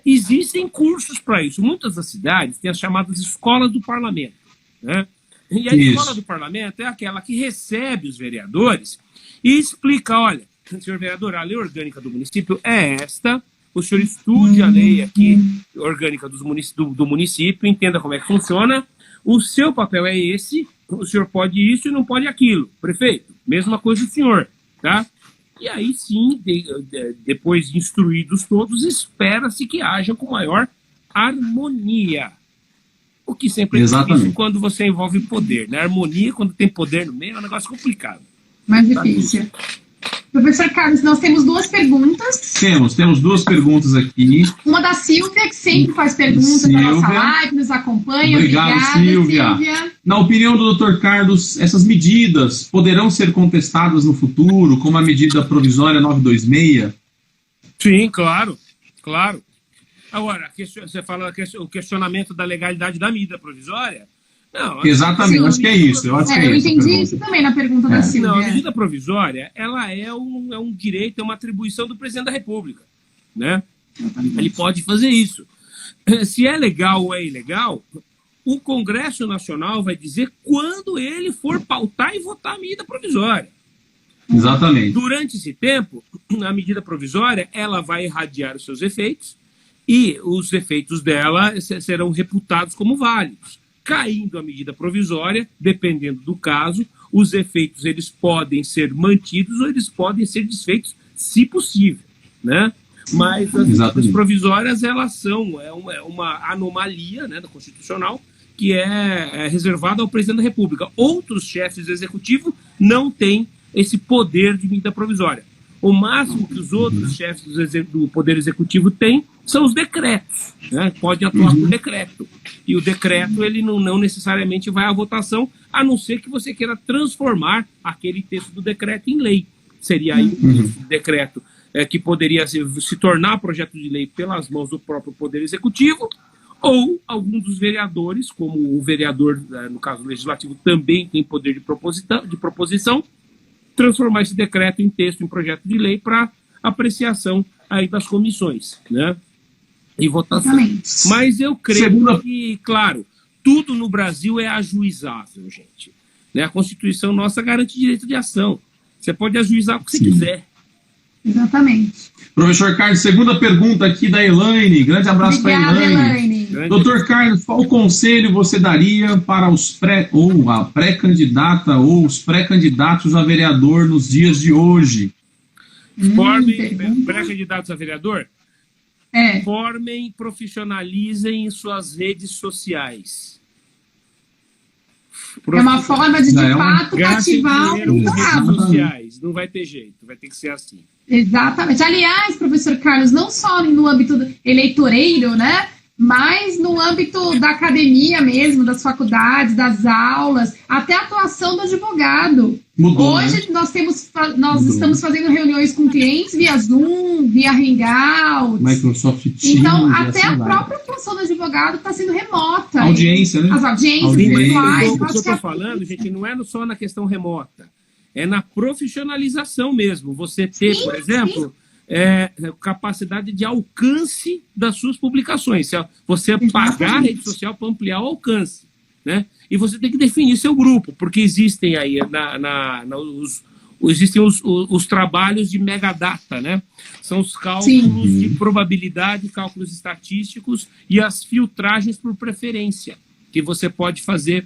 Speaker 3: existem cursos para isso. Muitas das cidades têm as chamadas escolas do parlamento. Né? E a escola do parlamento é aquela que recebe os vereadores e explica, olha, senhor vereador, a lei orgânica do município é esta, o senhor estude a lei aqui orgânica do município, entenda como é que funciona, o seu papel é esse, o senhor pode isso e não pode aquilo. Prefeito, mesma coisa do senhor, tá? E aí sim, depois de instruídos todos, espera-se que haja com maior harmonia. o que sempre é difícil quando você envolve poder, né? Harmonia, quando tem poder no meio, é um negócio complicado.
Speaker 1: Mais difícil. Professor Carlos, nós temos 2 perguntas.
Speaker 2: Temos 2 perguntas aqui.
Speaker 1: Uma da Silvia, que sempre faz perguntas na nossa live, nos acompanha.
Speaker 2: Obrigado, Silvia. Na opinião do Dr. Carlos, essas medidas poderão ser contestadas no futuro, como a medida provisória 926?
Speaker 3: Sim, claro. Agora, você fala o questionamento da legalidade da medida provisória? Não,
Speaker 2: exatamente, acho que é isso. Eu
Speaker 1: entendi isso também na pergunta da Silvia.
Speaker 3: Não, a medida provisória, ela é um direito, é uma atribuição do presidente da República, né? Ele pode fazer isso. Se é legal ou é ilegal, o Congresso Nacional vai dizer quando ele for pautar e votar a medida provisória.
Speaker 2: Exatamente.
Speaker 3: Durante esse tempo, a medida provisória, ela vai irradiar os seus efeitos e os efeitos dela serão reputados como válidos. Caindo a medida provisória, dependendo do caso, os efeitos eles podem ser mantidos ou eles podem ser desfeitos, se possível, né? Mas as medidas provisórias, elas são uma anomalia, né, da Constitucional, que é reservada ao presidente da República. Outros chefes do Executivo não têm esse poder de medida provisória. O máximo que os outros chefes do Poder Executivo têm são os decretos, né? Pode atuar por decreto. E o decreto, ele não necessariamente vai à votação, a não ser que você queira transformar aquele texto do decreto em lei. Seria aí um decreto que poderia se tornar projeto de lei pelas mãos do próprio Poder Executivo, ou algum dos vereadores, como o vereador, no caso legislativo, também tem poder de proposição, transformar esse decreto em texto, em projeto de lei, para apreciação aí das comissões, né? E votação. Mas eu creio que, claro, tudo no Brasil é ajuizável, gente. Né? A Constituição nossa garante direito de ação. Você pode ajuizar o que você quiser.
Speaker 1: Exatamente.
Speaker 2: Professor Carlos, segunda pergunta aqui da Elaine. Grande abraço para a Elaine. Doutor Carlos, qual conselho você daria para a pré-candidata ou os pré-candidatos a vereador nos dias de hoje?
Speaker 3: Formem pré-candidatos a vereador? Formem, profissionalizem suas redes sociais.
Speaker 1: É uma forma de fato, cativar o
Speaker 3: redes sociais. Não vai ter jeito, vai ter que ser assim.
Speaker 1: Exatamente. Aliás, professor Carlos, não só no âmbito eleitoreiro, né? Mas no âmbito da academia mesmo, das faculdades, das aulas, até a atuação do advogado. Hoje, né? Nós estamos fazendo reuniões com clientes via Zoom, via Hangouts.
Speaker 2: Microsoft Teams.
Speaker 1: Então, até a própria atuação do advogado está sendo remota.
Speaker 2: Audiência, né?
Speaker 1: As audiências virtuais.
Speaker 3: O que eu estou falando, gente, não é só na questão remota. É na profissionalização mesmo. Você ter, por exemplo... capacidade de alcance das suas publicações. Você pagar a rede social para ampliar o alcance, né? E você tem que definir seu grupo, porque existem aí existem os trabalhos de megadata, né? São os cálculos de probabilidade, cálculos estatísticos e as filtragens por preferência que você pode fazer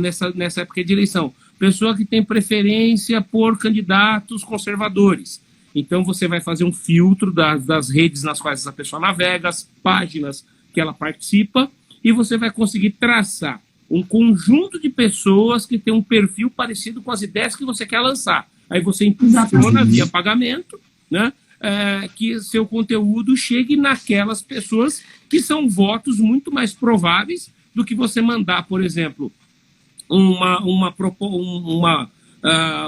Speaker 3: nessa época de eleição. Pessoa que tem preferência por candidatos conservadores. Então, você vai fazer um filtro das redes nas quais essa pessoa navega, as páginas que ela participa, e você vai conseguir traçar um conjunto de pessoas que tem um perfil parecido com as ideias que você quer lançar. Aí você impulsiona via pagamento, né, que seu conteúdo chegue naquelas pessoas que são votos muito mais prováveis do que você mandar, por exemplo, uma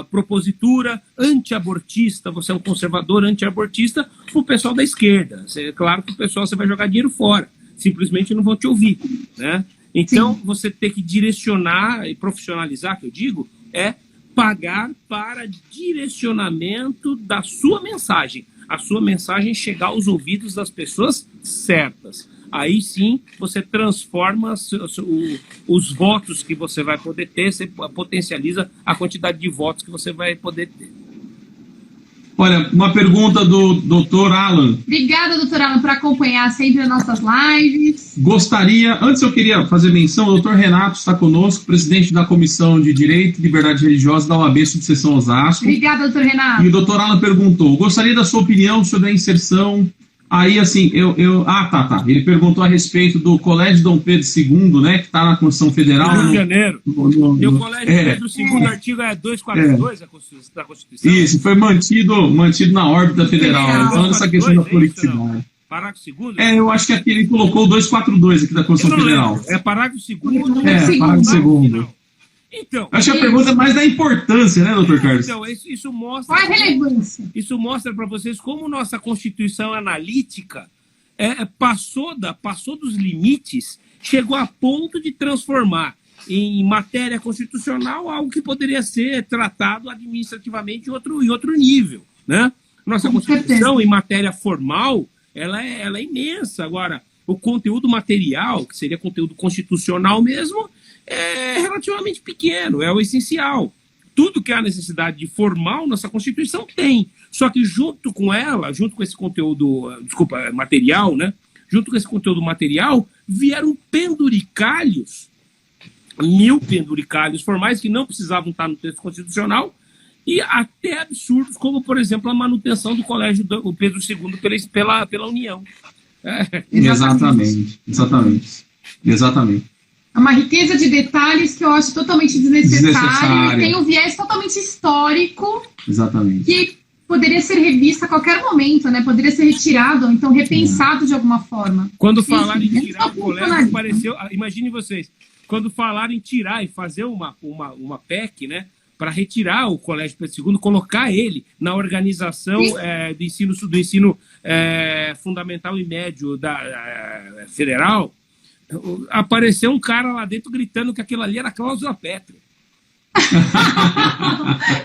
Speaker 3: propositura anti-abortista, você é um conservador anti-abortista, para o pessoal da esquerda. Claro que o pessoal você vai jogar dinheiro fora, simplesmente não vão te ouvir, né? Então, você tem que direcionar e profissionalizar, que eu digo, é pagar para direcionamento da sua mensagem. A sua mensagem chegar aos ouvidos das pessoas certas. Aí sim, você transforma os votos que você vai poder ter, você potencializa a quantidade de votos que você vai poder ter.
Speaker 2: Olha, uma pergunta do Dr. Alan.
Speaker 1: Obrigada, doutor Alan, por acompanhar sempre as nossas lives.
Speaker 2: Antes eu queria fazer menção, o doutor Renato está conosco, presidente da Comissão de Direito e Liberdade Religiosa da OAB Subseção Osasco.
Speaker 1: Obrigada, doutor Renato.
Speaker 2: E o doutor Alan perguntou, gostaria da sua opinião sobre a inserção Aí, assim, tá. Ele perguntou a respeito do Colégio Dom Pedro II, né, que está na Constituição Federal.
Speaker 3: Rio de Janeiro. E o Colégio Pedro II, artigo 242 da Constituição.
Speaker 2: Isso, foi mantido na órbita federal. Então, essa questão da politicidade.
Speaker 3: Parágrafo 2º?
Speaker 2: Eu acho que aqui ele colocou o 242 aqui da Constituição Federal.
Speaker 3: É parágrafo 2º?
Speaker 2: Parágrafo 2º.
Speaker 3: Então,
Speaker 2: acho que a pergunta é mais da importância, né, doutor Carlos?
Speaker 3: Então, isso mostra...
Speaker 1: Qual a relevância?
Speaker 3: Isso mostra para vocês como nossa Constituição analítica passou dos limites, chegou a ponto de transformar em matéria constitucional algo que poderia ser tratado administrativamente em outro nível, né? Nossa Constituição, em matéria formal, ela é imensa. Agora, o conteúdo material, que seria conteúdo constitucional mesmo, é relativamente pequeno, é o essencial. Tudo que há necessidade de formal, nossa Constituição tem. Só que junto com ela, junto com esse conteúdo, material, né? Junto com esse conteúdo material, vieram penduricalhos, 1000 penduricalhos formais que não precisavam estar no texto constitucional, e até absurdos, como, por exemplo, a manutenção do Colégio Pedro II pela União.
Speaker 2: Exatamente.
Speaker 1: É uma riqueza de detalhes que eu acho totalmente desnecessária. E tem um viés totalmente histórico.
Speaker 2: Exatamente.
Speaker 1: Que poderia ser revisto a qualquer momento, né? Poderia ser retirado ou então repensado de alguma forma.
Speaker 3: Quando falaram em tirar o colégio, apareceu... Imagine vocês, quando falaram em tirar e fazer uma PEC, né? Para retirar o Colégio Pedro II, colocar ele na organização do ensino fundamental e médio federal, apareceu um cara lá dentro gritando que aquilo ali era cláusula pétrea.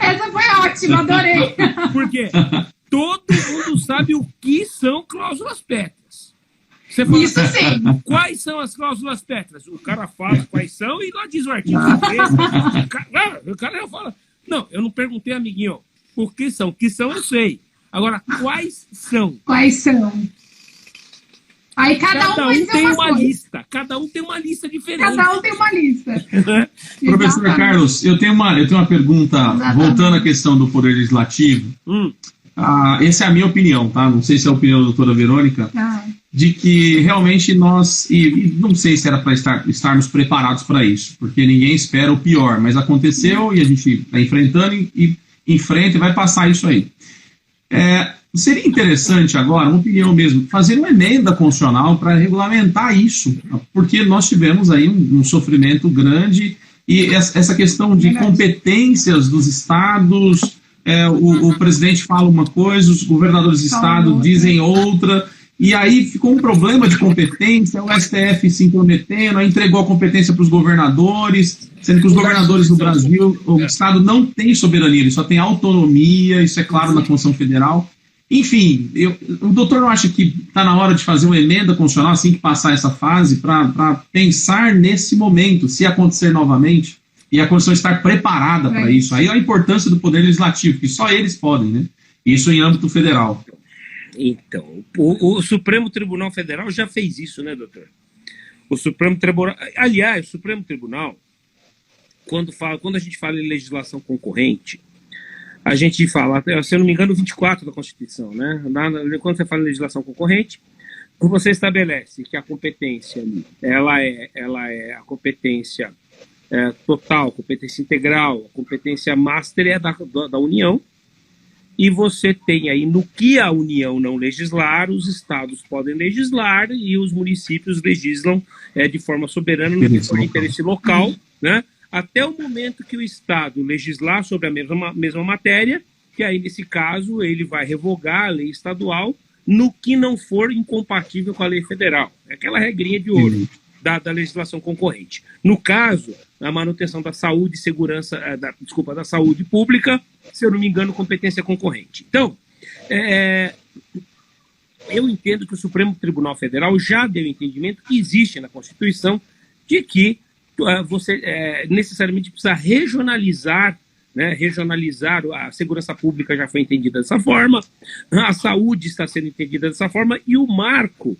Speaker 1: Essa foi ótima, adorei.
Speaker 3: Por quê? Todo mundo sabe o que são cláusulas pétreas. Você fala,
Speaker 1: isso sim.
Speaker 3: Quais são as cláusulas pétreas? O cara fala quais são e lá diz o artigo. O cara já fala. Não, eu não perguntei, amiguinho, o que são. O que são eu sei. Agora, quais são?
Speaker 1: Quais são? Aí cada um tem uma
Speaker 3: lista. Cada um tem uma lista diferente.
Speaker 1: Cada um tem uma lista.
Speaker 2: Professor Carlos, eu tenho uma pergunta. Exatamente. Voltando à questão do Poder Legislativo. Essa é a minha opinião, tá? Não sei se é a opinião da doutora Verônica. De que realmente nós, e não sei se era para estarmos preparados para isso, porque ninguém espera o pior, mas aconteceu e a gente está enfrentando e enfrenta e vai passar isso aí. Seria interessante agora, uma opinião mesmo, fazer uma emenda constitucional para regulamentar isso, porque nós tivemos aí um sofrimento grande e essa questão de competências dos estados, o presidente fala uma coisa, os governadores de estado dizem outra. E aí ficou um problema de competência, o STF se intrometendo, aí entregou a competência para os governadores, sendo que os governadores do Brasil, o Estado não tem soberania, ele só tem autonomia, isso é claro na Constituição Federal. Enfim, o doutor não acha que está na hora de fazer uma emenda constitucional assim que passar essa fase para pensar nesse momento, se acontecer novamente, e a Constituição estar preparada para isso? Aí a importância do Poder Legislativo, que só eles podem, né? Isso em âmbito federal.
Speaker 3: Então, o Supremo Tribunal Federal já fez isso, né, doutor? O Supremo Tribunal... Aliás, o Supremo Tribunal, quando a gente fala em legislação concorrente, a gente fala, se eu não me engano, 24 da Constituição, né? Quando você fala em legislação concorrente, você estabelece que a competência, ela é a competência total, competência integral, a competência master é da União, e você tem aí, no que a União não legislar, os estados podem legislar e os municípios legislam de forma soberana no que for interesse local, né? Até o momento que o estado legislar sobre a mesma matéria, que aí, nesse caso, ele vai revogar a lei estadual no que não for incompatível com a lei federal. É aquela regrinha de ouro da legislação concorrente. No caso, a manutenção da saúde e segurança, da saúde pública, se eu não me engano, competência concorrente. Então, eu entendo que o Supremo Tribunal Federal já deu entendimento que existe na Constituição de que você necessariamente precisa regionalizar, né? Regionalizar a segurança pública já foi entendida dessa forma, a saúde está sendo entendida dessa forma, e o marco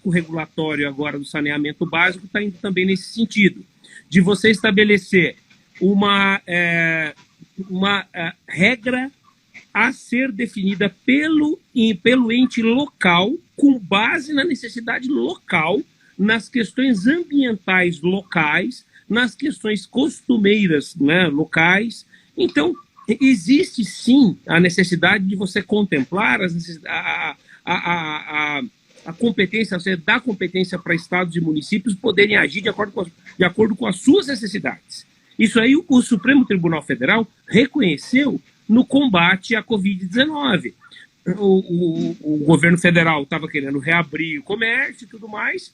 Speaker 3: regulatório agora do saneamento básico está indo também nesse sentido, de você estabelecer uma regra a ser definida pelo ente local, com base na necessidade local, nas questões ambientais locais, nas questões costumeiras, né, locais. Então, existe sim a necessidade de você contemplar a competência, você dá competência para estados e municípios poderem agir de acordo com as suas necessidades. Isso aí o Supremo Tribunal Federal reconheceu no combate à Covid-19. O governo federal estava querendo reabrir o comércio e tudo mais,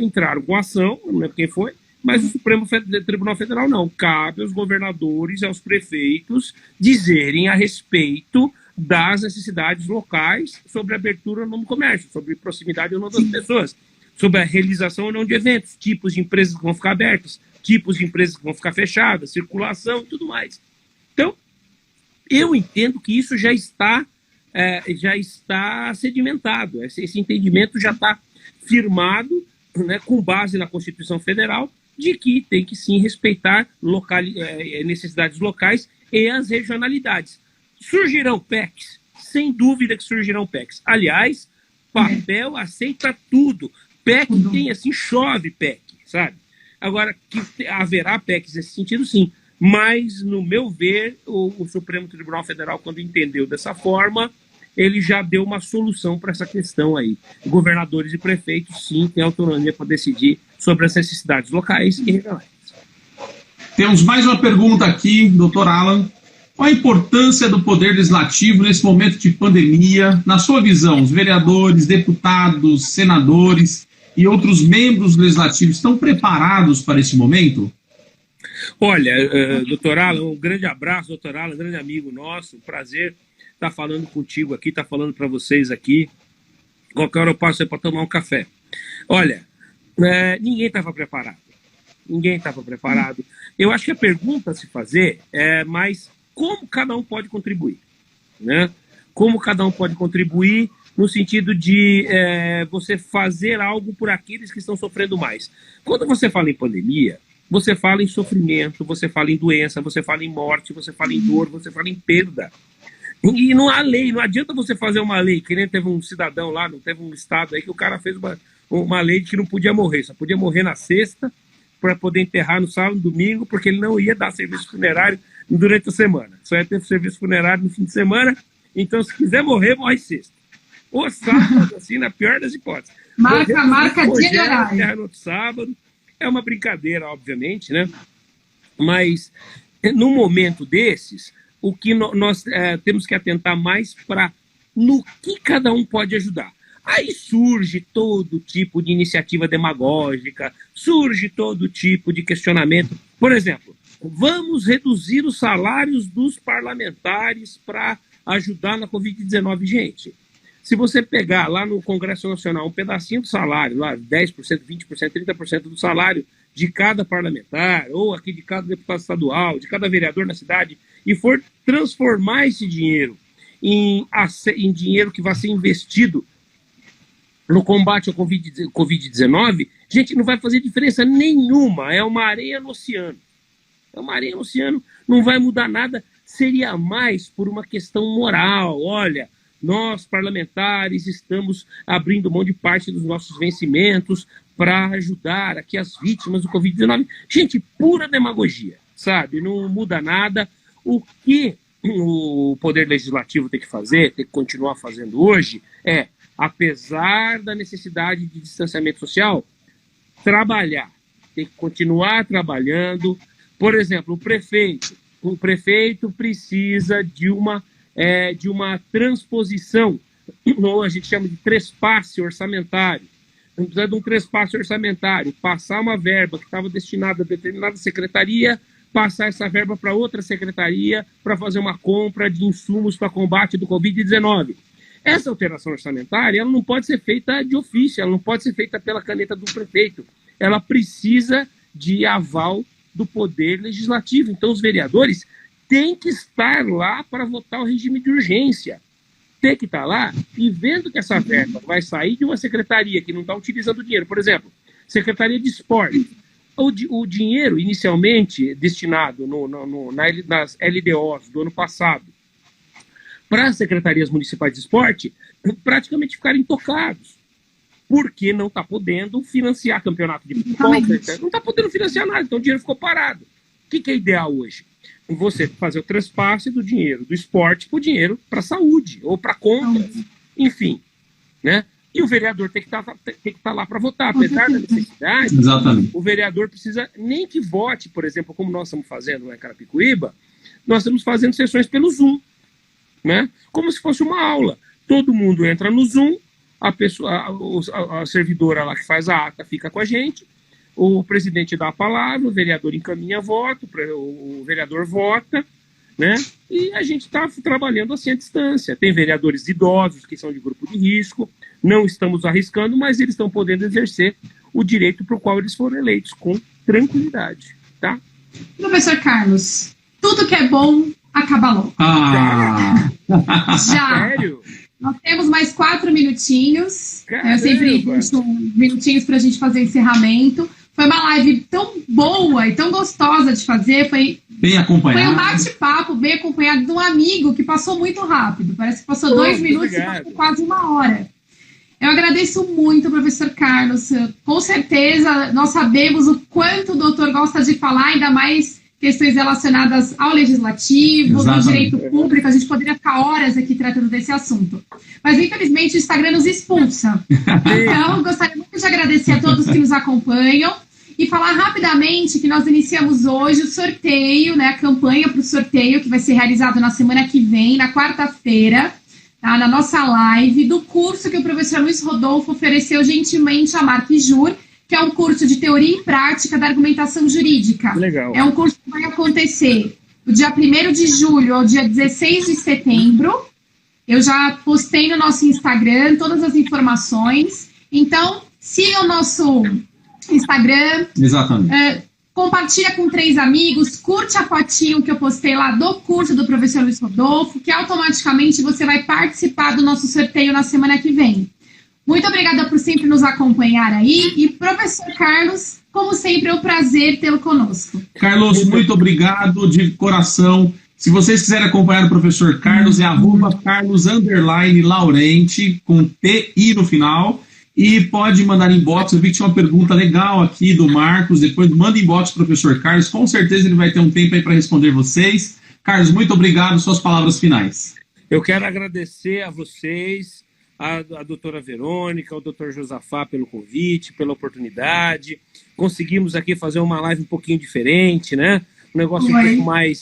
Speaker 3: entraram com ação, não lembro quem foi, mas o Supremo Tribunal Federal não. Cabe aos governadores e aos prefeitos dizerem a respeito das necessidades locais sobre a abertura ou não do comércio, sobre proximidade ou não das pessoas, sobre a realização ou não de eventos, tipos de empresas que vão ficar abertas, tipos de empresas que vão ficar fechadas, circulação e tudo mais. Então, eu entendo que isso já está sedimentado, esse entendimento já está firmado, né, com base na Constituição Federal, de que tem que sim respeitar necessidades locais e as regionalidades. Surgirão PECs? Sem dúvida que surgirão PECs. Aliás, papel aceita tudo. PEC tem assim, chove PEC, sabe? Agora, que haverá PECs nesse sentido, sim. Mas, no meu ver, o Supremo Tribunal Federal, quando entendeu dessa forma, ele já deu uma solução para essa questão aí. Governadores e prefeitos, sim, têm autonomia para decidir sobre as necessidades locais e regionais.
Speaker 2: Temos mais uma pergunta aqui, doutor Alan. Qual a importância do Poder Legislativo nesse momento de pandemia? Na sua visão, os vereadores, deputados, senadores e outros membros legislativos estão preparados para esse momento?
Speaker 3: Olha, doutor Alan, um grande abraço, doutor Alan, grande amigo nosso, um prazer estar falando contigo aqui, estar falando para vocês aqui. Qualquer hora eu passo aí para tomar um café. Olha, ninguém estava preparado. Ninguém estava preparado. Eu acho que a pergunta a se fazer é mais como cada um pode contribuir, né? Como cada um pode contribuir no sentido de você fazer algo por aqueles que estão sofrendo mais. Quando você fala em pandemia, você fala em sofrimento, você fala em doença, você fala em morte, você fala em dor, você fala em perda. E não há lei, não adianta você fazer uma lei, que nem teve um cidadão lá, não teve um estado aí que o cara fez uma lei de que não podia morrer, só podia morrer na sexta para poder enterrar no sábado, no domingo, porque ele não ia dar serviço funerário durante a semana. Só ia ter serviço funerário no fim de semana, então se quiser morrer, morre sexta. Ou sábado, assim, na pior das hipóteses.
Speaker 1: Marca dia de horário.
Speaker 3: Enterra no outro sábado. É uma brincadeira, obviamente, né? Mas, num momento desses, o que nós temos que atentar mais para no que cada um pode ajudar. Aí surge todo tipo de iniciativa demagógica, surge todo tipo de questionamento. Por exemplo, vamos reduzir os salários dos parlamentares para ajudar na Covid-19. Gente, se você pegar lá no Congresso Nacional um pedacinho do salário, lá 10%, 20%, 30% do salário de cada parlamentar, ou aqui de cada deputado estadual, de cada vereador na cidade, e for transformar esse dinheiro em dinheiro que vai ser investido no combate ao Covid-19, gente, não vai fazer diferença nenhuma. É uma areia no oceano. É uma areia no oceano, não vai mudar nada. Seria mais por uma questão moral. Olha, nós, parlamentares, estamos abrindo mão de parte dos nossos vencimentos para ajudar aqui as vítimas do Covid-19. Gente, pura demagogia, sabe? Não muda nada. O que o Poder Legislativo tem que fazer, tem que continuar fazendo hoje, apesar da necessidade de distanciamento social, trabalhar. Tem que continuar trabalhando. Por exemplo, o prefeito precisa de uma transposição, ou a gente chama de trespasse orçamentário. Precisa de um trespasse orçamentário, passar uma verba que estava destinada a determinada secretaria, passar essa verba para outra secretaria para fazer uma compra de insumos para combate do Covid-19. Essa alteração orçamentária ela não pode ser feita de ofício, ela não pode ser feita pela caneta do prefeito. Ela precisa de aval do Poder Legislativo. Então, os vereadores têm que estar lá para votar o regime de urgência. Tem que estar lá e vendo que essa verba vai sair de uma secretaria que não está utilizando o dinheiro. Por exemplo, Secretaria de Esporte. O dinheiro inicialmente destinado nas LDOs do ano passado para as secretarias municipais de esporte praticamente ficarem tocados, porque não está podendo financiar campeonato de futebol, não está podendo financiar nada, então o dinheiro ficou parado. O que é ideal hoje? Você fazer o traspasse do dinheiro do esporte para o dinheiro para a saúde, ou para compras, enfim, né? E o vereador tem que estar lá para votar, apesar da necessidade.
Speaker 2: Exatamente.
Speaker 3: O vereador precisa nem que vote, por exemplo, como nós estamos fazendo em Carapicuíba, nós estamos fazendo sessões pelo Zoom, né? Como se fosse uma aula. Todo mundo entra no Zoom, a servidora lá que faz a ata fica com a gente, o presidente dá a palavra, o vereador encaminha voto, o vereador vota, né? E a gente está trabalhando assim à distância. Tem vereadores idosos que são de grupo de risco, não estamos arriscando, mas eles estão podendo exercer o direito para o qual eles foram eleitos, com tranquilidade, tá?
Speaker 1: Professor Carlos, tudo que é bom acaba logo. Já.
Speaker 3: Sério?
Speaker 1: Nós temos mais 4 minutinhos.
Speaker 3: Caramba.
Speaker 1: Eu sempre deixo minutinhos para a gente fazer o encerramento. Foi uma live tão boa e tão gostosa de fazer. Foi
Speaker 2: bem acompanhado.
Speaker 1: Foi um bate-papo bem acompanhado de um amigo que passou muito rápido. Parece que passou 2 minutos e passou quase 1 hora. Eu agradeço muito, professor Carlos. Com certeza, nós sabemos o quanto o doutor gosta de falar, ainda mais questões relacionadas ao legislativo, do direito público. A gente poderia ficar horas aqui tratando desse assunto. Mas, infelizmente, o Instagram nos expulsa. Então, gostaria muito de agradecer a todos que nos acompanham e falar rapidamente que nós iniciamos hoje o sorteio, né, a campanha para o sorteio, que vai ser realizado na semana que vem, na quarta-feira, tá, na nossa live, do curso que o professor Luiz Rodolfo ofereceu gentilmente à Marquijur, que é um curso de teoria e prática da argumentação jurídica.
Speaker 3: Legal.
Speaker 1: É um curso que vai acontecer do dia 1º de julho ao dia 16 de setembro. Eu já postei no nosso Instagram todas as informações. Então, siga o nosso Instagram.
Speaker 2: Exatamente.
Speaker 1: Compartilha com 3 amigos, curte a fotinho que eu postei lá do curso do professor Luiz Rodolfo, que automaticamente você vai participar do nosso sorteio na semana que vem. Muito obrigada por sempre nos acompanhar aí. E, professor Carlos, como sempre, é um prazer tê-lo conosco.
Speaker 2: Carlos, muito obrigado de coração. Se vocês quiserem acompanhar o professor Carlos, é @Carlos_Laurenti, com TI no final. E pode mandar inbox. Eu vi que tinha uma pergunta legal aqui do Marcos. Depois manda inbox para o professor Carlos. Com certeza ele vai ter um tempo aí para responder vocês. Carlos, muito obrigado. Suas palavras finais.
Speaker 3: Eu quero agradecer a vocês, a doutora Verônica, ao doutor Josafá pelo convite, pela oportunidade. Conseguimos aqui fazer uma live um pouquinho diferente, né? Um negócio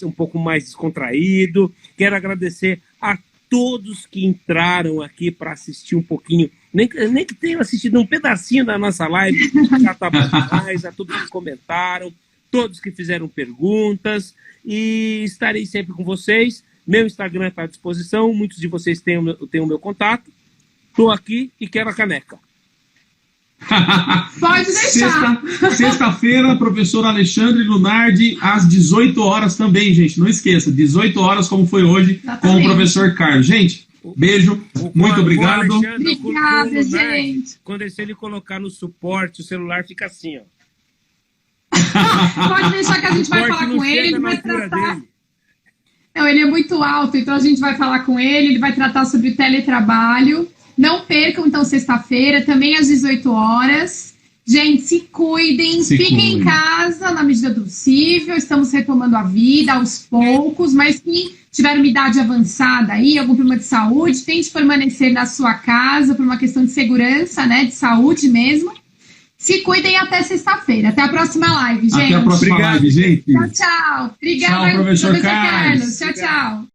Speaker 3: um pouco mais descontraído. Quero agradecer a todos que entraram aqui para assistir um pouquinho, nem que tenham assistido um pedacinho da nossa live, já está bom demais, a todos que comentaram, todos que fizeram perguntas, e estarei sempre com vocês. Meu Instagram está à disposição, muitos de vocês têm o meu contato. Estou aqui e quero a caneca.
Speaker 1: Pode deixar.
Speaker 2: Sexta-feira, professor Alexandre Lunardi, às 18 horas também, gente. Não esqueça, 18 horas, como foi hoje, com o professor Carlos. Gente, beijo, muito obrigado.
Speaker 1: Obrigada, gente.
Speaker 3: Quando ele colocar no suporte, o celular fica assim, ó.
Speaker 1: Pode deixar que a gente vai falar com ele vai tratar. Não, ele é muito alto, então a gente vai falar com ele vai tratar sobre o teletrabalho. Não percam, então, sexta-feira, também às 18 horas. Gente, se cuidem, fiquem em casa na medida do possível. Estamos retomando a vida aos poucos, mas quem tiver uma idade avançada aí, algum problema de saúde, tente permanecer na sua casa por uma questão de segurança, né, de saúde mesmo. Se cuidem até sexta-feira. Até a próxima live, gente.
Speaker 2: Até a próxima live, gente.
Speaker 1: Tchau, tchau. Obrigada,
Speaker 2: tchau, professor Carlos.
Speaker 1: Tchau, tchau.